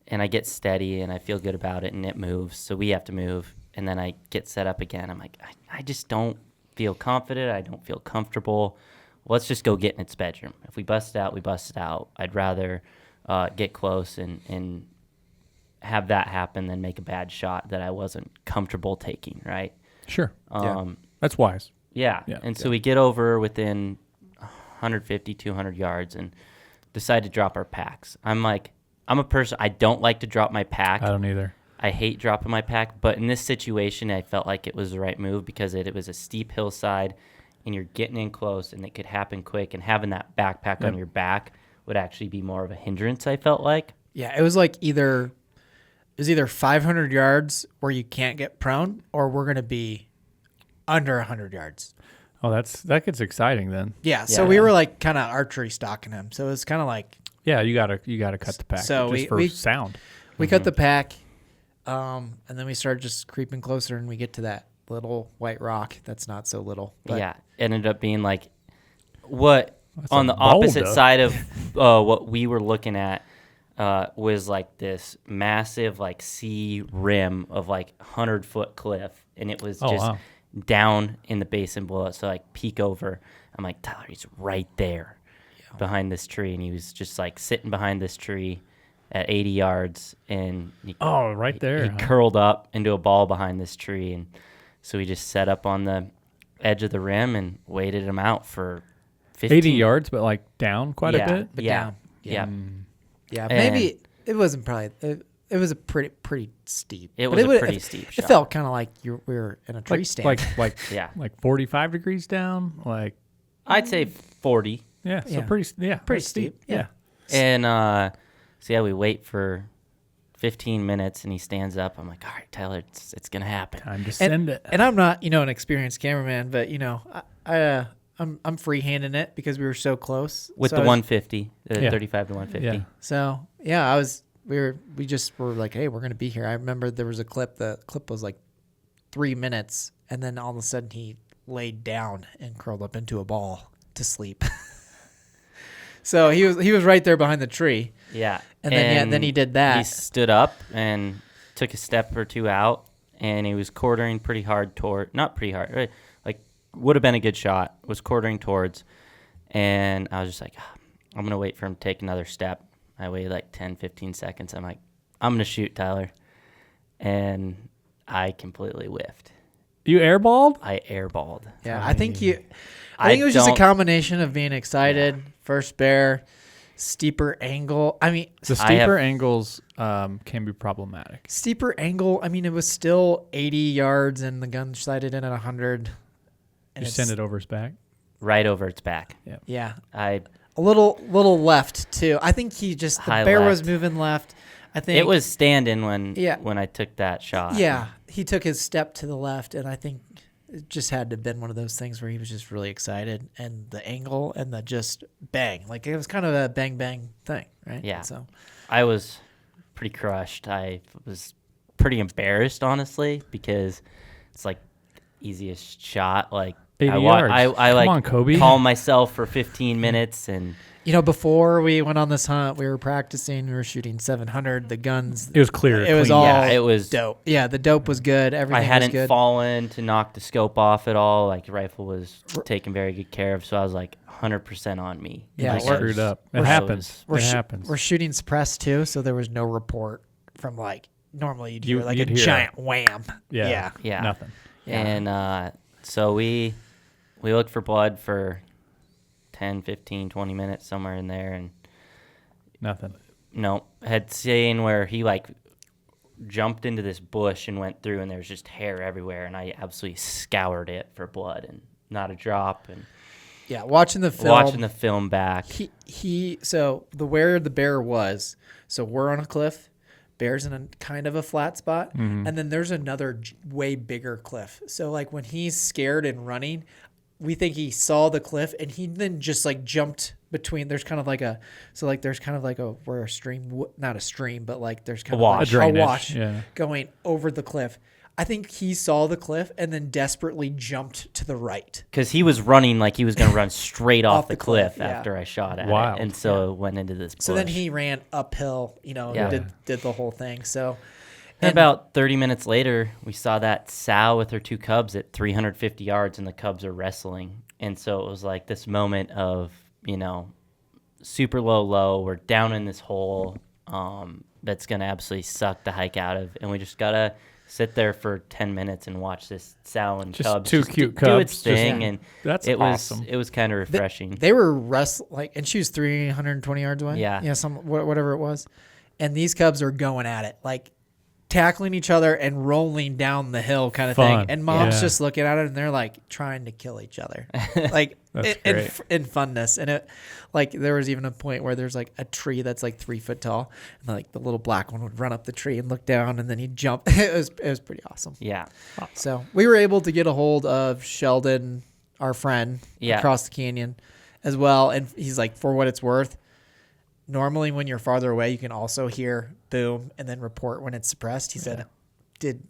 Speaker 3: and I get steady, and I feel good about it, and it moves. So we have to move, and then I get set up again. I'm like, I just don't feel confident. I don't feel comfortable. Let's just go get in its bedroom. If we bust it out, we bust it out. I'd rather get close and have that happen than make a bad shot that I wasn't comfortable taking, right?
Speaker 2: Sure.
Speaker 4: Yeah.
Speaker 2: That's wise.
Speaker 3: Yeah.
Speaker 2: Yeah.
Speaker 3: And so we get over within 150, 200 yards and decide to drop our packs. I'm a person, I don't like to drop my pack.
Speaker 2: I don't either.
Speaker 3: I hate dropping my pack, but in this situation, I felt like it was the right move because it was a steep hillside and you're getting in close and it could happen quick, and having that backpack on your back would actually be more of a hindrance, I felt like.
Speaker 4: yeah, it was like either 500 yards where you can't get prone, or we're gonna be under 100 yards.
Speaker 2: Oh, that gets exciting then.
Speaker 4: Yeah. So
Speaker 3: Yeah.
Speaker 4: we were like kind of archery stalking him. So it was kind of like
Speaker 2: Yeah, you gotta cut the pack
Speaker 4: So
Speaker 2: just
Speaker 4: we
Speaker 2: for sound.
Speaker 4: we cut the pack, and then we started just creeping closer, and we get to that little white rock that's not so little. But
Speaker 3: Yeah, ended up being like what
Speaker 2: That's
Speaker 3: on
Speaker 2: a
Speaker 3: the opposite
Speaker 2: boulder.
Speaker 3: side of what we were looking at was like this massive like sea rim of like 100-foot cliff, and it was
Speaker 2: Oh,
Speaker 3: just
Speaker 2: wow.
Speaker 3: down in the basin below. So like peek over, I'm like, Tyler, he's right there behind this tree, and he was just like sitting behind this tree at 80 yards, and he,
Speaker 2: Oh, right there.
Speaker 3: he
Speaker 2: huh?
Speaker 3: curled up into a ball behind this tree, and so we just set up on the edge of the rim and waited him out for 15
Speaker 2: 80 yards, but like down quite
Speaker 3: yeah,
Speaker 2: a bit.
Speaker 4: But
Speaker 3: yeah,
Speaker 4: down.
Speaker 3: yeah.
Speaker 4: yeah,
Speaker 3: And-
Speaker 4: maybe it wasn't probably. It was a pretty steep.
Speaker 3: It
Speaker 4: But
Speaker 3: was a
Speaker 4: would-
Speaker 3: pretty steep
Speaker 4: It
Speaker 3: shot.
Speaker 4: felt kind of like we were in a tree stand.
Speaker 2: Like
Speaker 3: Yeah.
Speaker 2: like 45 degrees down. Like
Speaker 3: I'd say 40.
Speaker 2: yeah, so
Speaker 4: Yeah.
Speaker 2: pretty
Speaker 4: Pretty
Speaker 2: that's
Speaker 4: steep, yeah.
Speaker 3: And So yeah, we wait for 15 minutes, and he stands up. I'm like, all right, Tyler, it's gonna happen.
Speaker 2: Time to send it.
Speaker 4: And I'm not, an experienced cameraman, but I'm freehanding it because we were so close
Speaker 3: With
Speaker 4: so
Speaker 3: the
Speaker 4: I was-
Speaker 3: 150, the
Speaker 2: Yeah.
Speaker 3: 35 to 150.
Speaker 2: Yeah.
Speaker 4: So we just were like, hey, we're gonna be here. I remember there was a clip. The clip was like 3 minutes, and then all of a sudden he laid down and curled up into a ball to sleep. So he was right there behind the tree.
Speaker 3: Yeah.
Speaker 4: And then he did that.
Speaker 3: He stood up and took a step or two out, and he was quartering pretty hard not pretty hard, right? Like would have been a good shot, was quartering towards, and I was just like, I'm going to wait for him to take another step. I waited like 10, 15 seconds. I'm like, I'm going to shoot, Tyler. And I completely whiffed.
Speaker 2: You airballed?
Speaker 3: I airballed.
Speaker 4: Yeah, I think it was just a combination of being excited, first bear, steeper angle. I mean,
Speaker 2: The steeper angles can be problematic.
Speaker 4: steeper angle. I mean, it was still 80 yards, and the gun sighted in at 100. And
Speaker 2: You send it over his back?
Speaker 3: Right over its back.
Speaker 4: Yeah,
Speaker 3: I
Speaker 4: a little left too. I think the
Speaker 3: High
Speaker 4: bear was
Speaker 3: left.
Speaker 4: moving left. I think
Speaker 3: It was standing when
Speaker 4: Yeah.
Speaker 3: I took that shot.
Speaker 4: Yeah, he took his step to the left, and I think it just had to have been one of those things where he was just really excited, and the angle and the just bang, like it was kind of a bang bang thing, right?
Speaker 3: Yeah.
Speaker 4: So
Speaker 3: I was pretty crushed. I was pretty embarrassed, honestly, because it's like the easiest shot. Like
Speaker 2: 80
Speaker 3: I
Speaker 2: yards.
Speaker 3: I
Speaker 2: Come
Speaker 3: like
Speaker 2: on, Kobe.
Speaker 3: calmed myself for 15 minutes, and
Speaker 4: before we went on this hunt, we were practicing. We were shooting 700. The guns.
Speaker 2: It was clear.
Speaker 4: It was
Speaker 2: clean.
Speaker 4: all.
Speaker 3: Yeah, it was
Speaker 4: dope. Yeah, the dope was good. Everything
Speaker 3: I
Speaker 4: was
Speaker 3: hadn't
Speaker 4: good.
Speaker 3: fallen to knock the scope off at all. Like the rifle was taken very good care of, so I was like 100% on me.
Speaker 4: Yeah,
Speaker 3: Like,
Speaker 4: we're-
Speaker 3: I was-
Speaker 2: Screwed up.
Speaker 3: I
Speaker 2: It
Speaker 3: was-
Speaker 2: happens.
Speaker 4: We're
Speaker 2: It
Speaker 4: sh-
Speaker 2: happens.
Speaker 4: We're shooting suppressed too, so there was no report from like normally you'd hear like
Speaker 2: you'd
Speaker 4: a
Speaker 2: hear
Speaker 4: giant wham.
Speaker 2: Yeah.
Speaker 3: Yeah.
Speaker 2: Nothing.
Speaker 4: Yeah.
Speaker 3: And so we looked for blood for 10, 15, 20 minutes, somewhere in there, and
Speaker 2: Nothing.
Speaker 3: no, had seen where he like jumped into this bush and went through, and there was just hair everywhere, and I absolutely scoured it for blood, and not a drop. And
Speaker 4: Yeah, watching the film.
Speaker 3: watching the film back,
Speaker 4: So where the bear was, so we're on a cliff, bear's in a kind of a flat spot, and then there's another way bigger cliff. So like when he's scared and running, we think he saw the cliff, and he then just like jumped between. There's kind of like where a stream, not a stream, but like there's kind of
Speaker 3: wash.
Speaker 4: like
Speaker 2: A drainage,
Speaker 4: a wash
Speaker 2: yeah.
Speaker 4: going over the cliff. I think he saw the cliff and then desperately jumped to the right.
Speaker 3: because he was running like he was going to run straight off the cliff
Speaker 4: yeah.
Speaker 3: after I shot at
Speaker 2: Wow.
Speaker 3: it, and so went into this bush.
Speaker 4: So then he ran uphill,
Speaker 3: Yeah.
Speaker 4: did the whole thing. So,
Speaker 3: And about 30 minutes later, we saw that sow with her two cubs at 350 yards, and the cubs are wrestling. And so it was like this moment of, super low. We're down in this hole that's going to absolutely suck the hike out of. And we just got to sit there for 10 minutes and watch this sow and
Speaker 2: Just
Speaker 3: cubs
Speaker 2: two
Speaker 3: just
Speaker 2: cute
Speaker 3: do
Speaker 2: cubs,
Speaker 3: its
Speaker 2: just-
Speaker 3: thing.
Speaker 2: Yeah.
Speaker 3: And
Speaker 2: That's
Speaker 3: it
Speaker 2: awesome.
Speaker 3: was kind of refreshing.
Speaker 4: They were wrestling, and she was 320 yards away.
Speaker 3: Yeah.
Speaker 4: Yeah, whatever it was. And these cubs are going at it, like tackling each other and rolling down the hill kind of
Speaker 2: Fun.
Speaker 4: thing. And mom's
Speaker 2: Yeah.
Speaker 4: just looking at it, and they're like trying to kill each other, like
Speaker 2: That's
Speaker 4: in
Speaker 2: great.
Speaker 4: funness. And it, like, there was even a point where there's like a tree that's like 3 foot tall, and like the little black one would run up the tree and look down, and then he'd jump. It was pretty awesome.
Speaker 3: Yeah.
Speaker 4: So we were able to get a hold of Sheldon, our friend, across the canyon as well. And he's like, for what it's worth, normally when you're farther away, you can also hear boom and then report when it's suppressed. He said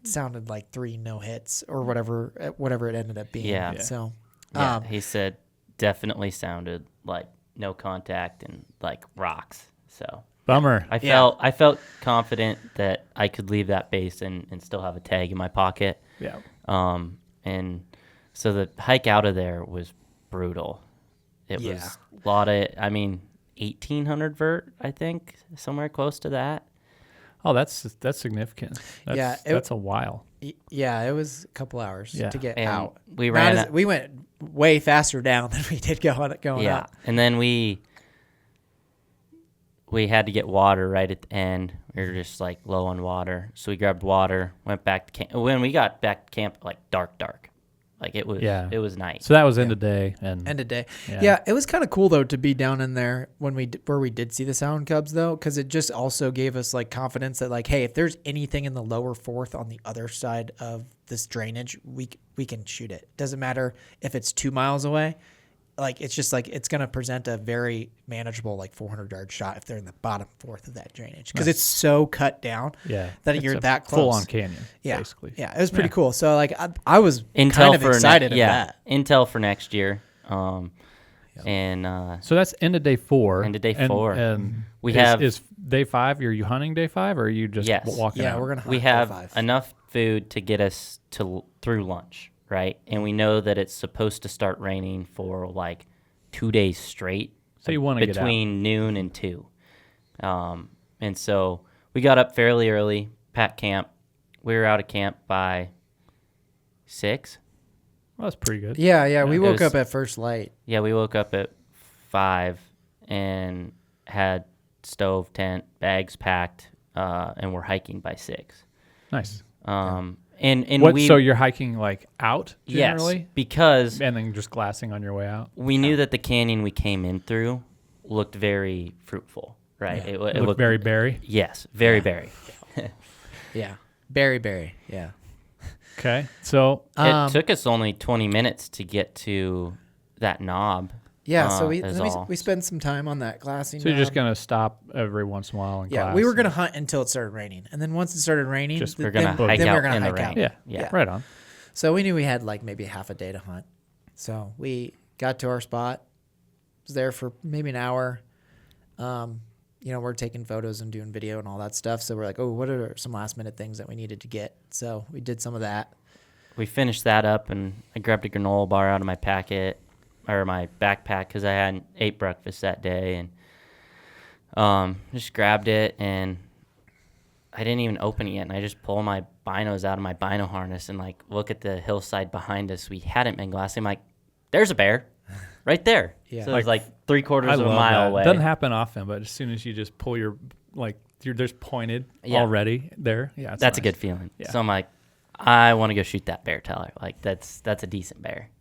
Speaker 4: sounded like 3 no hits or whatever it ended up being.
Speaker 3: Yeah.
Speaker 4: So
Speaker 3: Yeah, he said definitely sounded like no contact and like rocks. So
Speaker 2: Bummer.
Speaker 3: I felt confident that I could leave that base and still have a tag in my pocket.
Speaker 2: Yeah.
Speaker 3: And so the hike out of there was brutal. It was a lot of, 1,800 vert, I think, somewhere close to that.
Speaker 2: Oh, that's significant. That's a while.
Speaker 4: yeah, it was a couple hours to get
Speaker 3: And
Speaker 4: out.
Speaker 3: we ran
Speaker 4: we went way faster down than we did going up.
Speaker 3: And then we had to get water right at the end. We were just like low on water, so we grabbed water, went back to camp. When we got back to camp, like dark, Like it was night.
Speaker 2: So that was end of day and
Speaker 4: End of day. Yeah, it was kind of cool though to be down in there when where we did see the sound cubs though, because it just also gave us like confidence that like, hey, if there's anything in the lower fourth on the other side of this drainage, we can shoot it. Doesn't matter if it's 2 miles away. Like it's just like it's going to present a very manageable like 400-yard shot if they're in the bottom fourth of that drainage because it's so cut down that you're that close.
Speaker 2: Full on canyon, basically.
Speaker 4: Yeah, it was pretty cool. So like I was kind of excited at that.
Speaker 3: Intel for next year. And
Speaker 2: so that's end of day 4.
Speaker 3: End of day 4.
Speaker 2: And
Speaker 3: we have
Speaker 2: is day 5. Are you hunting day 5 or are you just walking?
Speaker 4: Yeah,
Speaker 2: out?
Speaker 4: we're gonna. Hunt
Speaker 3: we
Speaker 4: day
Speaker 3: have
Speaker 4: 5.
Speaker 3: enough food to get us through lunch, right? And we know that it's supposed to start raining for like 2 days straight.
Speaker 2: So you want to get out
Speaker 3: between noon and 2. And so we got up fairly early, packed camp. We were out of camp by 6.
Speaker 2: Well, that's pretty good.
Speaker 4: Yeah. We woke up at first light.
Speaker 3: Yeah, we woke up at 5 and had stove, tent, bags packed, and we're hiking by 6.
Speaker 2: Nice.
Speaker 3: And
Speaker 2: what? So you're hiking like out generally?
Speaker 3: Yes, because
Speaker 2: and then just glassing on your way out.
Speaker 3: We knew that the canyon we came in through looked very fruitful, right?
Speaker 2: Yeah. It looked very berry.
Speaker 3: Yes, very berry.
Speaker 4: Yeah, berry. Yeah.
Speaker 2: Okay, so
Speaker 3: it took us only 20 minutes to get to that knob.
Speaker 4: Yeah, so we spent some time on that glassing.
Speaker 2: So you're just gonna stop every once in a while and glass.
Speaker 4: We were gonna hunt until it started raining, and then once it started raining,
Speaker 3: we're gonna hike out in the rain.
Speaker 2: Yeah, right on.
Speaker 4: So we knew we had like maybe half a day to hunt. So we got to our spot, was there for maybe an hour. We're taking photos and doing video and all that stuff. So we're like, oh, what are some last minute things that we needed to get? So we did some of that.
Speaker 3: We finished that up, and I grabbed a granola bar out of my packet. Or my backpack because I hadn't ate breakfast that day, and just grabbed it, and I didn't even open it yet, and I just pull my binos out of my bino harness and like look at the hillside behind us. We hadn't been glassing. I'm like, there's a bear right there.
Speaker 4: Yeah.
Speaker 3: So it's like 3/4 of a mile away.
Speaker 2: It doesn't happen often, but as soon as you just pull you're there's pointed already there. Yeah,
Speaker 3: that's nice. A good feeling. Yeah. So I'm like, I want to go shoot that bear, Tyler. Like that's a decent bear.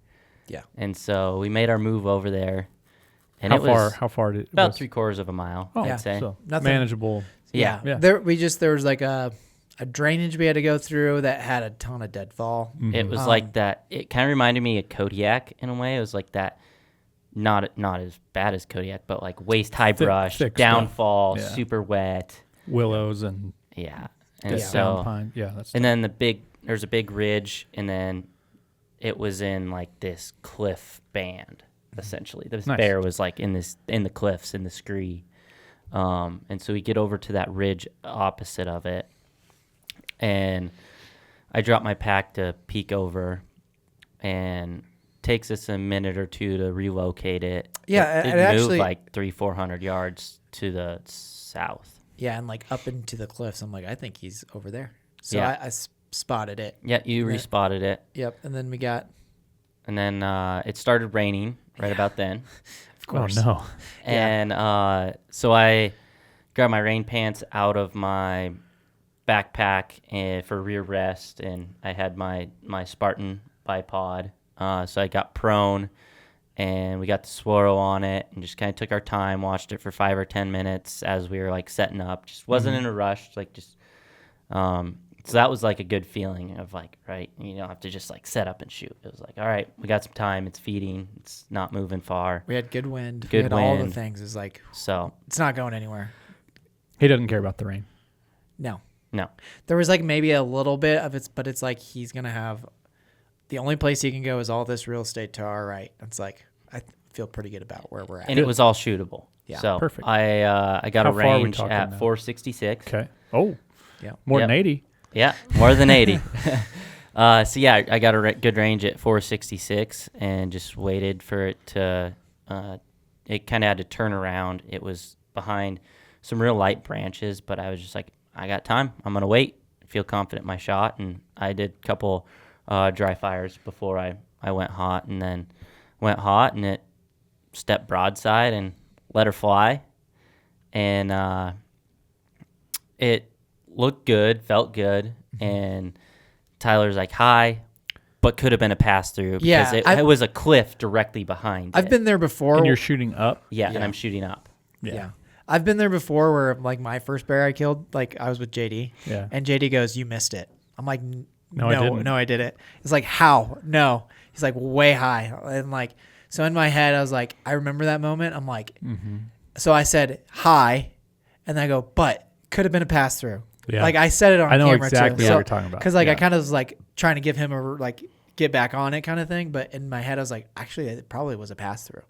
Speaker 4: Yeah.
Speaker 3: And so we made our move over there. And
Speaker 2: how far did it
Speaker 3: about 3/4 of a mile, I'd say.
Speaker 2: So manageable.
Speaker 4: Yeah. There was like a drainage we had to go through that had a ton of deadfall.
Speaker 3: Mm-hmm. It was like that. It kind of reminded me of Kodiak in a way. It was like that, not as bad as Kodiak, but like waist high brush,
Speaker 2: thick
Speaker 3: downfall, super wet.
Speaker 2: Willows and
Speaker 3: and so
Speaker 2: pine. Yeah, that's
Speaker 3: and then there's a big ridge, and then it was in like this cliff band, essentially. This bear was like in the cliffs, in the scree. And so we get over to that ridge opposite of it, and I drop my pack to peek over, and takes us a minute or two to relocate it.
Speaker 4: Yeah,
Speaker 3: it
Speaker 4: actually
Speaker 3: moved like 300-400 yards to the south.
Speaker 4: Yeah, and like up into the cliffs. I'm like, I think he's over there. So I spotted it.
Speaker 3: Yeah, you respotted it.
Speaker 4: Yep, and then we got...
Speaker 3: And then it started raining right about then.
Speaker 4: Of course.
Speaker 2: Oh, no.
Speaker 3: And so I grabbed my rain pants out of my backpack for rear rest, and I had my Spartan bipod. So I got prone, and we got the swirl on it, and just kind of took our time, watched it for 5 or 10 minutes as we were like setting up. Just wasn't in a rush, like just... So that was like a good feeling of like, right, you don't have to just like set up and shoot. It was like, all right, we got some time. It's feeding. It's not moving far.
Speaker 4: We had good wind. We had all the things. It's like,
Speaker 3: so
Speaker 4: it's not going anywhere.
Speaker 2: He doesn't care about the rain.
Speaker 4: No.
Speaker 3: There
Speaker 4: was like maybe a little bit of it, but it's like he's going to have, the only place he can go is all this real estate to our right. It's like, I feel pretty good about where we're at.
Speaker 3: And it was all shootable.
Speaker 4: Yeah.
Speaker 3: So
Speaker 2: perfect.
Speaker 3: I got a range at 466.
Speaker 2: Okay. Oh.
Speaker 4: Yeah.
Speaker 2: More than 80.
Speaker 3: Yeah, more than 80. I got a good range at 466 and just waited for it to, it kind of had to turn around. It was behind some real light branches, but I was just like, I got time. I'm going to wait, feel confident in my shot. And I did a couple dry fires before I went hot, and then went hot, and it stepped broadside and let her fly. And it looked good, felt good, and Tyler's like, hi. but could have been a pass through
Speaker 4: Yeah,
Speaker 3: because it was a cliff directly behind.
Speaker 4: I've been there before.
Speaker 2: And you're shooting up.
Speaker 3: Yeah, and I'm shooting up.
Speaker 4: Yeah. I've been there before where like my first bear I killed, like I was with JD.
Speaker 2: Yeah.
Speaker 4: And JD goes, "You missed it." I'm like,
Speaker 2: No, I didn't.
Speaker 4: No, I didn't. It's like, "How?" No. He's like, "Way high." And like, so in my head, I was like, I remember that moment. I'm like, so I said high, and then I go, "But could have been a pass through."
Speaker 2: Yeah.
Speaker 4: Like I said it on
Speaker 2: I know
Speaker 4: camera
Speaker 2: exactly
Speaker 4: too.
Speaker 2: what you're talking about.
Speaker 4: Because like I
Speaker 2: Yeah.
Speaker 4: kind of was like trying to give him a like get back on it kind of thing, but in my head I was like, actually, it probably was a pass through.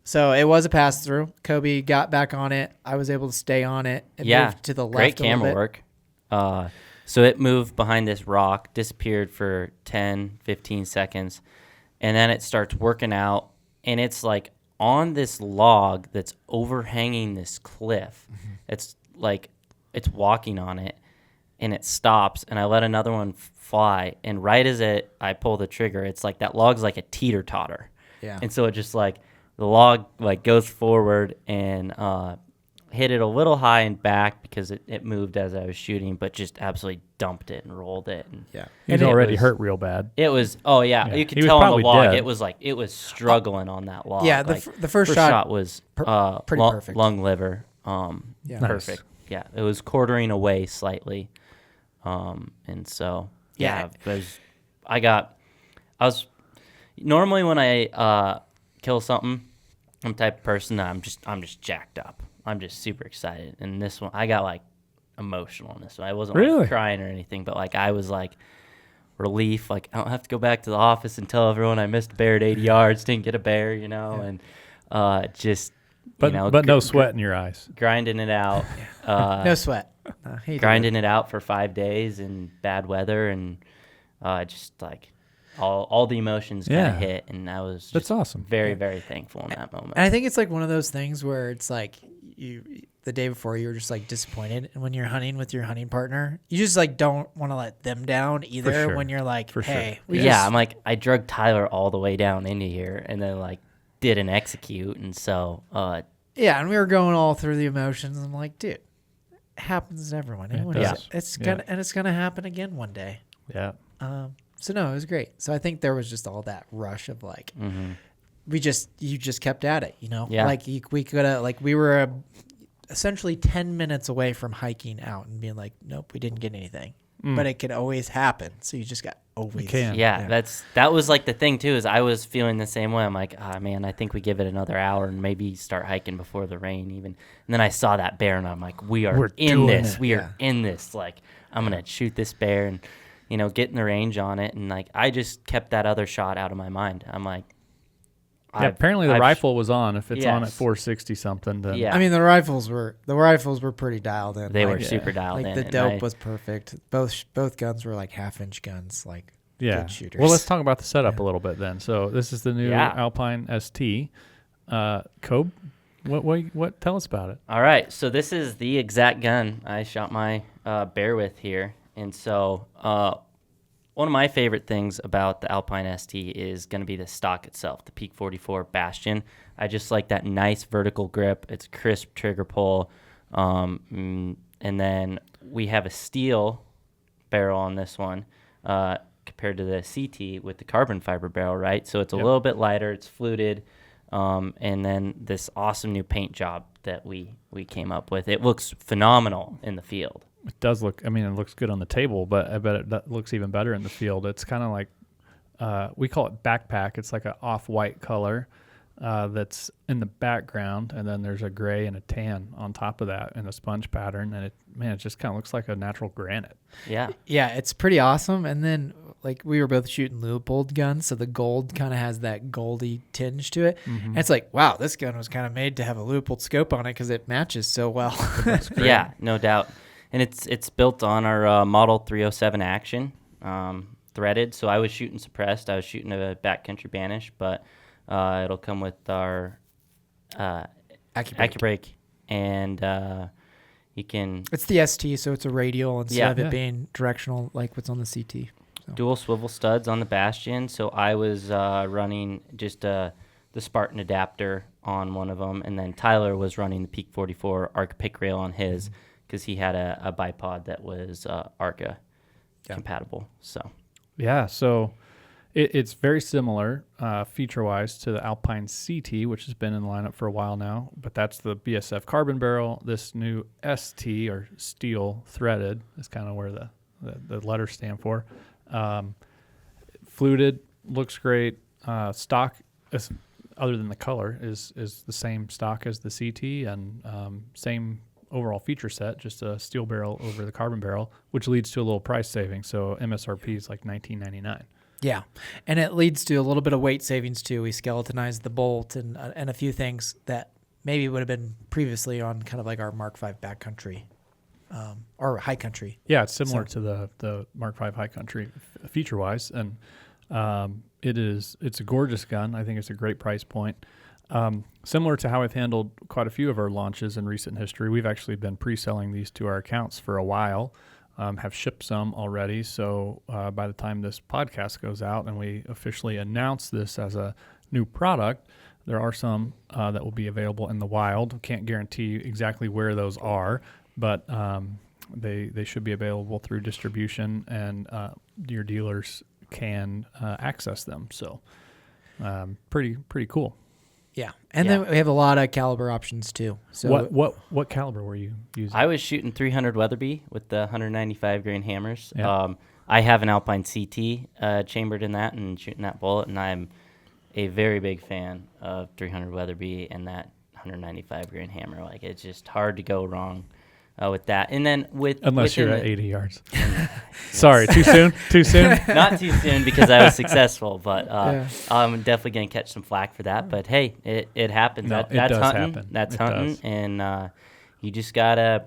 Speaker 4: So it was a pass through. Kobe got back on it. I was able to stay on it and move to the left.
Speaker 3: Great
Speaker 4: a little
Speaker 3: camera
Speaker 4: bit.
Speaker 3: work. So it moved behind this rock, disappeared for 10, 15 seconds, and then it starts working out, and it's like on this log that's overhanging this cliff. It's like it's walking on it, and it stops, and I let another one fly, and right as I pull the trigger, it's like that log's like a teeter-totter.
Speaker 4: Yeah.
Speaker 3: And so it just like the log like goes forward and hit it a little high and back because it moved as I was shooting, but just absolutely dumped it and rolled it. And
Speaker 4: Yeah.
Speaker 2: He's
Speaker 3: And it
Speaker 2: already
Speaker 3: was-
Speaker 2: hurt real bad.
Speaker 3: it was you
Speaker 2: Yeah.
Speaker 3: could
Speaker 2: He was
Speaker 3: tell on the
Speaker 2: probably
Speaker 3: log
Speaker 2: dead.
Speaker 3: it was like it was struggling on that log.
Speaker 4: Yeah,
Speaker 3: like,
Speaker 4: the first shot
Speaker 3: was
Speaker 4: pretty perfect.
Speaker 3: lung liver.
Speaker 4: Yeah.
Speaker 3: Perfect. Yeah, it was quartering away slightly. And so
Speaker 4: Yeah.
Speaker 3: I was normally when I kill something, I'm the type of person that I'm just jacked up. I'm just super excited. And this one, I got like emotional in this one. I wasn't
Speaker 2: Really?
Speaker 3: like crying or anything, but like I was like relief. Like I don't have to go back to the office and tell everyone I missed a bear at 80 yards, didn't get a bear, and just
Speaker 2: But no sweat in your eyes.
Speaker 3: grinding it out.
Speaker 4: No sweat. He did
Speaker 3: Grinding it out for 5 days in bad weather, and just like all the emotions kind
Speaker 2: Yeah.
Speaker 3: of hit, and I was just
Speaker 2: That's awesome.
Speaker 3: very, very thankful in that moment.
Speaker 4: And I think it's like one of those things where it's like the day before you were just like disappointed, and when you're hunting with your hunting partner, you just like don't want to let them down either.
Speaker 2: sure.
Speaker 4: When you're like,
Speaker 2: For sure.
Speaker 4: hey,
Speaker 3: I'm like, I drug Tyler all the way down into here, and then like didn't execute, and so
Speaker 4: yeah, and we were going all through the emotions. I'm like, dude, it happens to everyone.
Speaker 2: does.
Speaker 4: It's
Speaker 2: Yeah.
Speaker 4: gonna happen again one day.
Speaker 2: Yeah.
Speaker 4: So no, it was great. So I think there was just all that rush of like,
Speaker 3: mhm.
Speaker 4: you just kept at it,
Speaker 3: Yeah.
Speaker 4: Like we could have, like we were essentially 10 minutes away from hiking out and being like, nope, we didn't get anything. But it could always happen. So you just got always.
Speaker 2: can.
Speaker 3: Yeah, that was like the thing too, is I was feeling the same way. I'm like, man, I think we give it another hour and maybe start hiking before the rain even. And then I saw that bear and I'm like, we're in
Speaker 2: doing
Speaker 3: this.
Speaker 2: it.
Speaker 3: We are in this. Like, I'm going to shoot this bear and, get in the range on it. And like, I just kept that other shot out of my mind. I'm like,
Speaker 2: Yeah, apparently the rifle was on. If it's on at
Speaker 3: Yes.
Speaker 2: 460 something, then
Speaker 3: Yeah.
Speaker 4: I mean, the rifles were pretty dialed in.
Speaker 3: They
Speaker 4: like,
Speaker 3: were super dialed
Speaker 4: like
Speaker 3: in.
Speaker 4: the
Speaker 3: and
Speaker 4: dope was perfect. Both guns were like half-inch guns, like good shooters.
Speaker 2: Well, let's talk about the setup a little bit then. So this is the new
Speaker 3: Yeah.
Speaker 2: Alpine ST. Kobe, what? Tell us about it.
Speaker 3: All right, so this is the exact gun I shot my bear with here. And so one of my favorite things about the Alpine ST is going to be the stock itself, the Peak 44 Bastion. I just like that nice vertical grip. It's crisp trigger pull. And then we have a steel barrel on this one compared to the CT with the carbon fiber barrel, right? So it's a little bit lighter. It's fluted. And then this awesome new paint job that we came up with. It looks phenomenal in the field.
Speaker 2: It does look. I mean, it looks good on the table, but I bet it looks even better in the field. It's kind of like we call it backpack. It's like an off-white color that's in the background, and then there's a gray and a tan on top of that in a sponge pattern. And it just kind of looks like a natural granite.
Speaker 3: Yeah.
Speaker 4: Yeah, it's pretty awesome. And then like we were both shooting Leupold guns, so the gold kind of has that goldy tinge to it. And it's like, wow, this gun was kind of made to have a Leupold scope on it because it matches so well.
Speaker 3: Yeah, no doubt. And it's built on our Model 307 Action, threaded. So I was shooting suppressed. I was shooting a backcountry banish, but it'll come with our AccuBrake. And you can
Speaker 4: It's the ST, so it's a radial instead of it
Speaker 2: Yeah.
Speaker 4: being directional like what's on the CT.
Speaker 3: dual swivel studs on the Bastion. So I was running just the Spartan adapter on one of them. And then Tyler was running the Peak 44 ARCA pick rail on his because he had a bipod that was ARCA compatible. So
Speaker 2: Yeah. So It's very similar feature-wise to the Alpine ST, which has been in the lineup for a while now, but that's the BSF carbon barrel. This new ST, or steel threaded, is kind of where the letters stand for. Fluted, looks great. Stock, other than the color, is the same stock as the CT, and same overall feature set, just a steel barrel over the carbon barrel, which leads to a little price saving. So MSRP is like $19.99.
Speaker 4: Yeah, and it leads to a little bit of weight savings too. We skeletonized the bolt and a few things that maybe would have been previously on kind of like our Mark V backcountry or high country.
Speaker 2: Yeah, it's similar to the Mark V high country feature wise, and it's a gorgeous gun. I think it's a great price point. Similar to how I've handled quite a few of our launches in recent history, we've actually been pre-selling these to our accounts for a while. Have shipped some already. So by the time this podcast goes out and we officially announce this as a new product, there are some that will be available in the wild. Can't guarantee exactly where those are, but they should be available through distribution, and your dealers can access them. So pretty cool.
Speaker 4: Yeah, and then we have a lot of caliber options too. So
Speaker 2: what caliber were you using?
Speaker 3: I was shooting 300 Weatherby with the 195 grain hammers.
Speaker 2: Yeah.
Speaker 3: I have an Alpine CT chambered in that and shooting that bullet, and I'm a very big fan of 300 Weatherby and that 195 grain hammer. Like, it's just hard to go wrong with that. And then
Speaker 2: unless you're at 80 yards. Sorry, too soon? Too soon?
Speaker 3: Not too soon, because I was successful, but I'm definitely going to catch some flack for that. But hey, it happens.
Speaker 2: No,
Speaker 3: That's
Speaker 2: does
Speaker 3: hunting.
Speaker 2: happen.
Speaker 3: That's
Speaker 2: It
Speaker 3: hunting,
Speaker 2: does.
Speaker 3: and you just gotta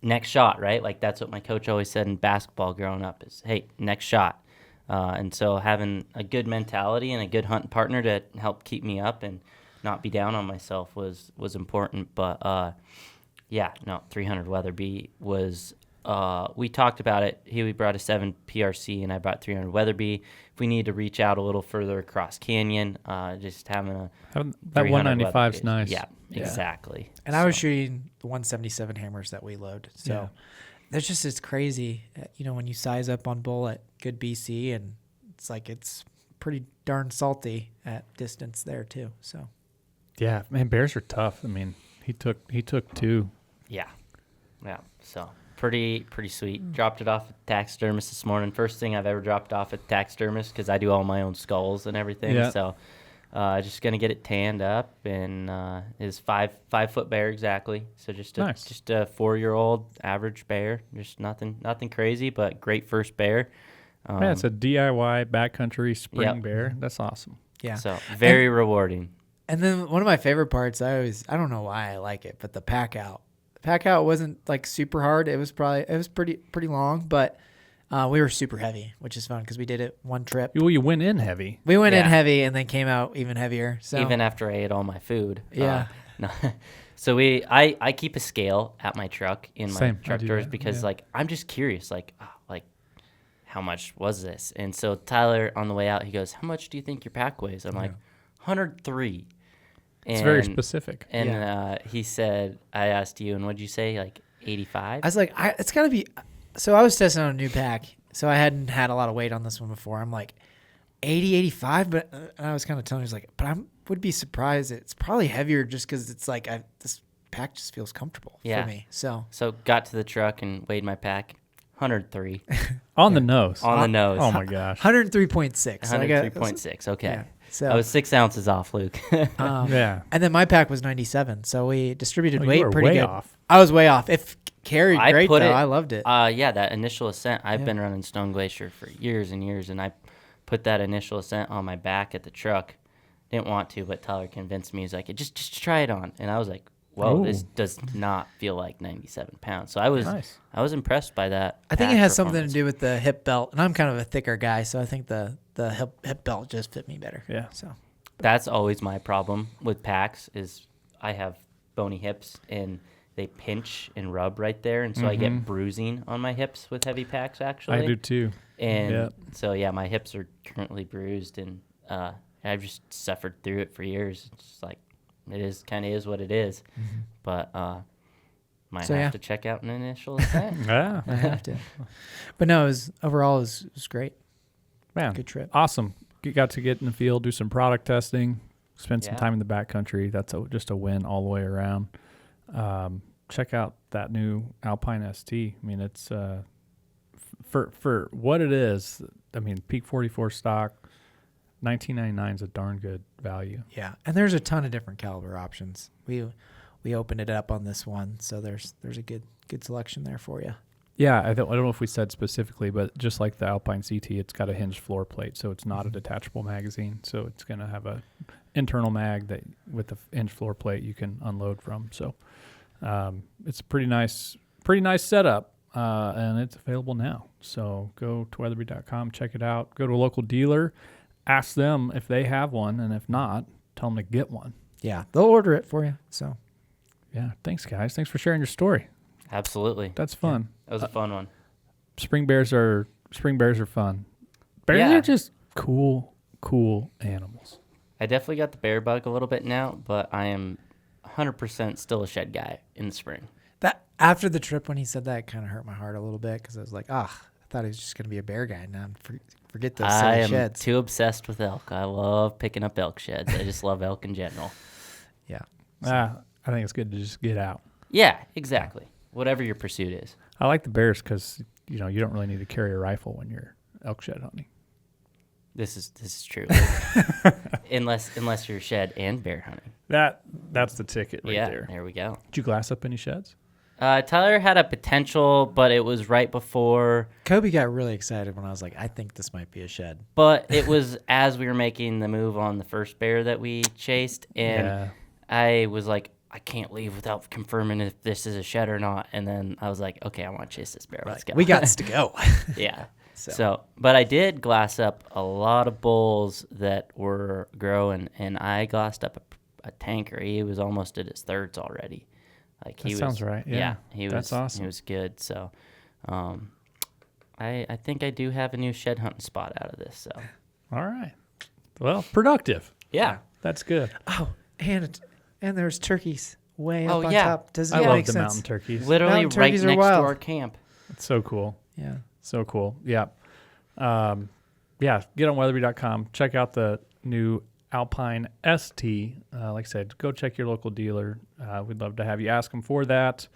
Speaker 3: next shot, right? Like, that's what my coach always said in basketball growing up is, hey, next shot. And so having a good mentality and a good hunting partner to help keep me up and not be down on myself was important. But 300 Weatherby was. We talked about it. He brought a 7 PRC, and I brought 300 Weatherby. If we need to reach out a little further across canyon, just having
Speaker 2: that 195 is nice.
Speaker 3: Yeah, exactly.
Speaker 4: And I was shooting the 177 hammers that we load. So it's crazy. When you size up on bull at good BC, and it's pretty darn salty at distance there too. So
Speaker 2: yeah, man, bears are tough. I mean, he took 2.
Speaker 3: Yeah. So pretty sweet. Dropped it off at taxidermist this morning. First thing I've ever dropped off at taxidermist, because I do all my own skulls and everything.
Speaker 2: Yeah.
Speaker 3: So just gonna get it tanned up, and is 5-foot bear exactly. So just a 4-year-old average bear. Just nothing crazy, but great first bear.
Speaker 2: It's a DIY backcountry spring bear. That's awesome.
Speaker 4: yeah.
Speaker 3: So very rewarding.
Speaker 4: And then one of my favorite parts, I don't know why I like it, but the pack out. The pack out wasn't super hard. It was pretty long, but we were super heavy, which is fun because we did it one trip.
Speaker 2: Well, you went in heavy.
Speaker 4: We went in heavy and then came out even heavier. So
Speaker 3: Even after I ate all my food.
Speaker 4: Yeah.
Speaker 3: No. So I keep a scale at my truck in my
Speaker 2: Same. I
Speaker 3: truck
Speaker 2: do
Speaker 3: doors
Speaker 2: that,
Speaker 3: because
Speaker 2: yeah.
Speaker 3: I'm just curious, how much was this? And so Tyler, on the way out, he goes, "How much do you think your pack weighs?" I'm like, 103.
Speaker 2: It's very specific.
Speaker 3: And he said, I asked you, and what'd you say, 85?
Speaker 4: I was like, it's got to be. So I was testing on a new pack, so I hadn't had a lot of weight on this one before. I'm like 80, 85, but I was kind of telling him, but I would be surprised. It's probably heavier just because it's this pack just feels comfortable for me. So
Speaker 3: got to the truck and weighed my pack, 103.
Speaker 2: On the nose.
Speaker 3: On the nose.
Speaker 2: Oh my gosh.
Speaker 4: 103.6.
Speaker 3: 103.6. Okay.
Speaker 4: Yeah. So
Speaker 3: I was 6 ounces off, Luke.
Speaker 2: Yeah.
Speaker 4: And then my pack was 97, so we distributed
Speaker 2: Oh,
Speaker 4: weight
Speaker 2: you were
Speaker 4: pretty
Speaker 2: way
Speaker 4: good.
Speaker 2: off.
Speaker 4: I was way off. It carried great though.
Speaker 3: put it-
Speaker 4: I loved it.
Speaker 3: That initial ascent, I've been running Stone Glacier for years and years, and I put that initial ascent on my back at the truck. Didn't want to, but Tyler convinced me. He's like, just try it on. And I was like, whoa, this does not feel like 97 pounds. So I was impressed by that.
Speaker 4: I think it
Speaker 3: pack
Speaker 4: has something to
Speaker 3: performance.
Speaker 4: do with the hip belt, and I'm kind of a thicker guy, so I think the hip belt just fit me better.
Speaker 2: Yeah.
Speaker 4: So
Speaker 3: That's always my problem with packs is I have bony hips, and they pinch and rub right there, and so I get bruising on my hips with heavy packs, actually.
Speaker 2: I do too.
Speaker 3: And so, my hips are currently bruised, and I've just suffered through it for years. It's just kind of is what it is. But might have to check out an initial ascent.
Speaker 2: Yeah.
Speaker 4: I have to. But no, overall it was great.
Speaker 2: Man,
Speaker 4: Good trip.
Speaker 2: awesome. You got to get in the field, do some product testing, spend some
Speaker 3: Yeah.
Speaker 2: time in the backcountry. That's just a win all the way around. Check out that new Alpine ST. I mean, it's for what it is. I mean, Peak 44 stock, $19.99 is a darn good value.
Speaker 4: Yeah, and there's a ton of different caliber options. We opened it up on this one, so there's a good selection there for you.
Speaker 2: Yeah, I don't know if we said specifically, but just like the Alpine CT, it's got a hinged floor plate, so it's not a detachable magazine. So it's going to have a internal mag that with the hinged floor plate you can unload from. So it's a pretty nice setup, and it's available now. So go to weatherby.com, check it out. Go to a local dealer, ask them if they have one, and if not, tell them to get one.
Speaker 4: Yeah, they'll order it for you. So
Speaker 2: Yeah, thanks guys. Thanks for sharing your story.
Speaker 3: Absolutely.
Speaker 2: That's fun.
Speaker 3: That was a fun one.
Speaker 2: Spring bears are fun. Bears
Speaker 3: Yeah.
Speaker 2: are just cool animals.
Speaker 3: I definitely got the bear bug a little bit now, but I am 100% still a shed guy in the spring.
Speaker 4: that after the trip when he said that, it kind of hurt my heart a little bit because I was like, I thought he was just gonna be a bear guy. Now forget those
Speaker 3: I
Speaker 4: silly
Speaker 3: am
Speaker 4: sheds.
Speaker 3: too obsessed with elk. I love picking up elk sheds. I just love elk in general.
Speaker 4: Yeah.
Speaker 2: I think it's good to just get out.
Speaker 3: Yeah, exactly. Whatever your pursuit is.
Speaker 2: I like the bears because you don't really need to carry a rifle when you're elk shed hunting.
Speaker 3: This is true. unless you're shed and bear hunting.
Speaker 2: That's the ticket right
Speaker 3: yeah,
Speaker 2: there.
Speaker 3: we go.
Speaker 2: Did you glass up any sheds?
Speaker 3: Tyler had a potential, but it was right before.
Speaker 4: Kobe got really excited when I was like, I think this might be a shed.
Speaker 3: But it was as we were making the move on the first bear that we chased, and
Speaker 2: Yeah.
Speaker 3: I was like, I can't leave without confirming if this is a shed or not. And then I was like, okay, I want to chase this bear. Let's go.
Speaker 4: We got to go.
Speaker 3: Yeah.
Speaker 4: So.
Speaker 3: But I did glass up a lot of bulls that were growing, and I glassed up a tanker. He was almost at his thirds already. Like
Speaker 2: That sounds right. Yeah.
Speaker 3: he was.
Speaker 2: That's awesome.
Speaker 3: He was good. So, I think I do have a new shed hunting spot out of this. So,
Speaker 2: All right. Well, productive.
Speaker 3: yeah.
Speaker 2: That's good.
Speaker 4: Oh, and there's turkeys way up
Speaker 3: Oh,
Speaker 4: on
Speaker 3: yeah.
Speaker 4: top. Doesn't
Speaker 2: I
Speaker 4: it
Speaker 2: love
Speaker 4: make
Speaker 2: the
Speaker 4: sense?
Speaker 2: mountain turkeys.
Speaker 3: Literally
Speaker 4: Mountain
Speaker 3: right
Speaker 4: turkeys are
Speaker 3: next to
Speaker 4: wild.
Speaker 3: our camp.
Speaker 2: It's so cool.
Speaker 4: Yeah.
Speaker 2: So cool. Yeah. Yeah. Get on weatherby.com. Check out the new Alpine ST. Like I said, go check your local dealer. We'd love to have you ask them for that.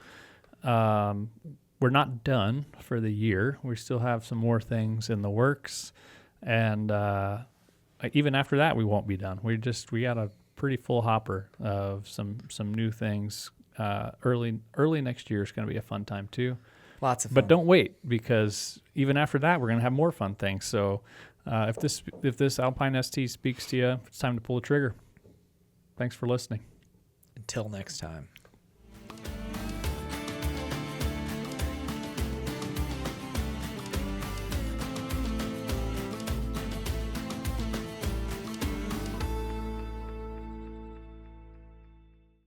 Speaker 2: We're not done for the year. We still have some more things in the works. And even after that, we won't be done. We got a pretty full hopper of some new things. Early next year is going to be a fun time too.
Speaker 4: Lots of fun.
Speaker 2: But don't wait, because even after that, we're going to have more fun things. So if this Alpine ST speaks to you, it's time to pull the trigger. Thanks for listening.
Speaker 4: Until next time.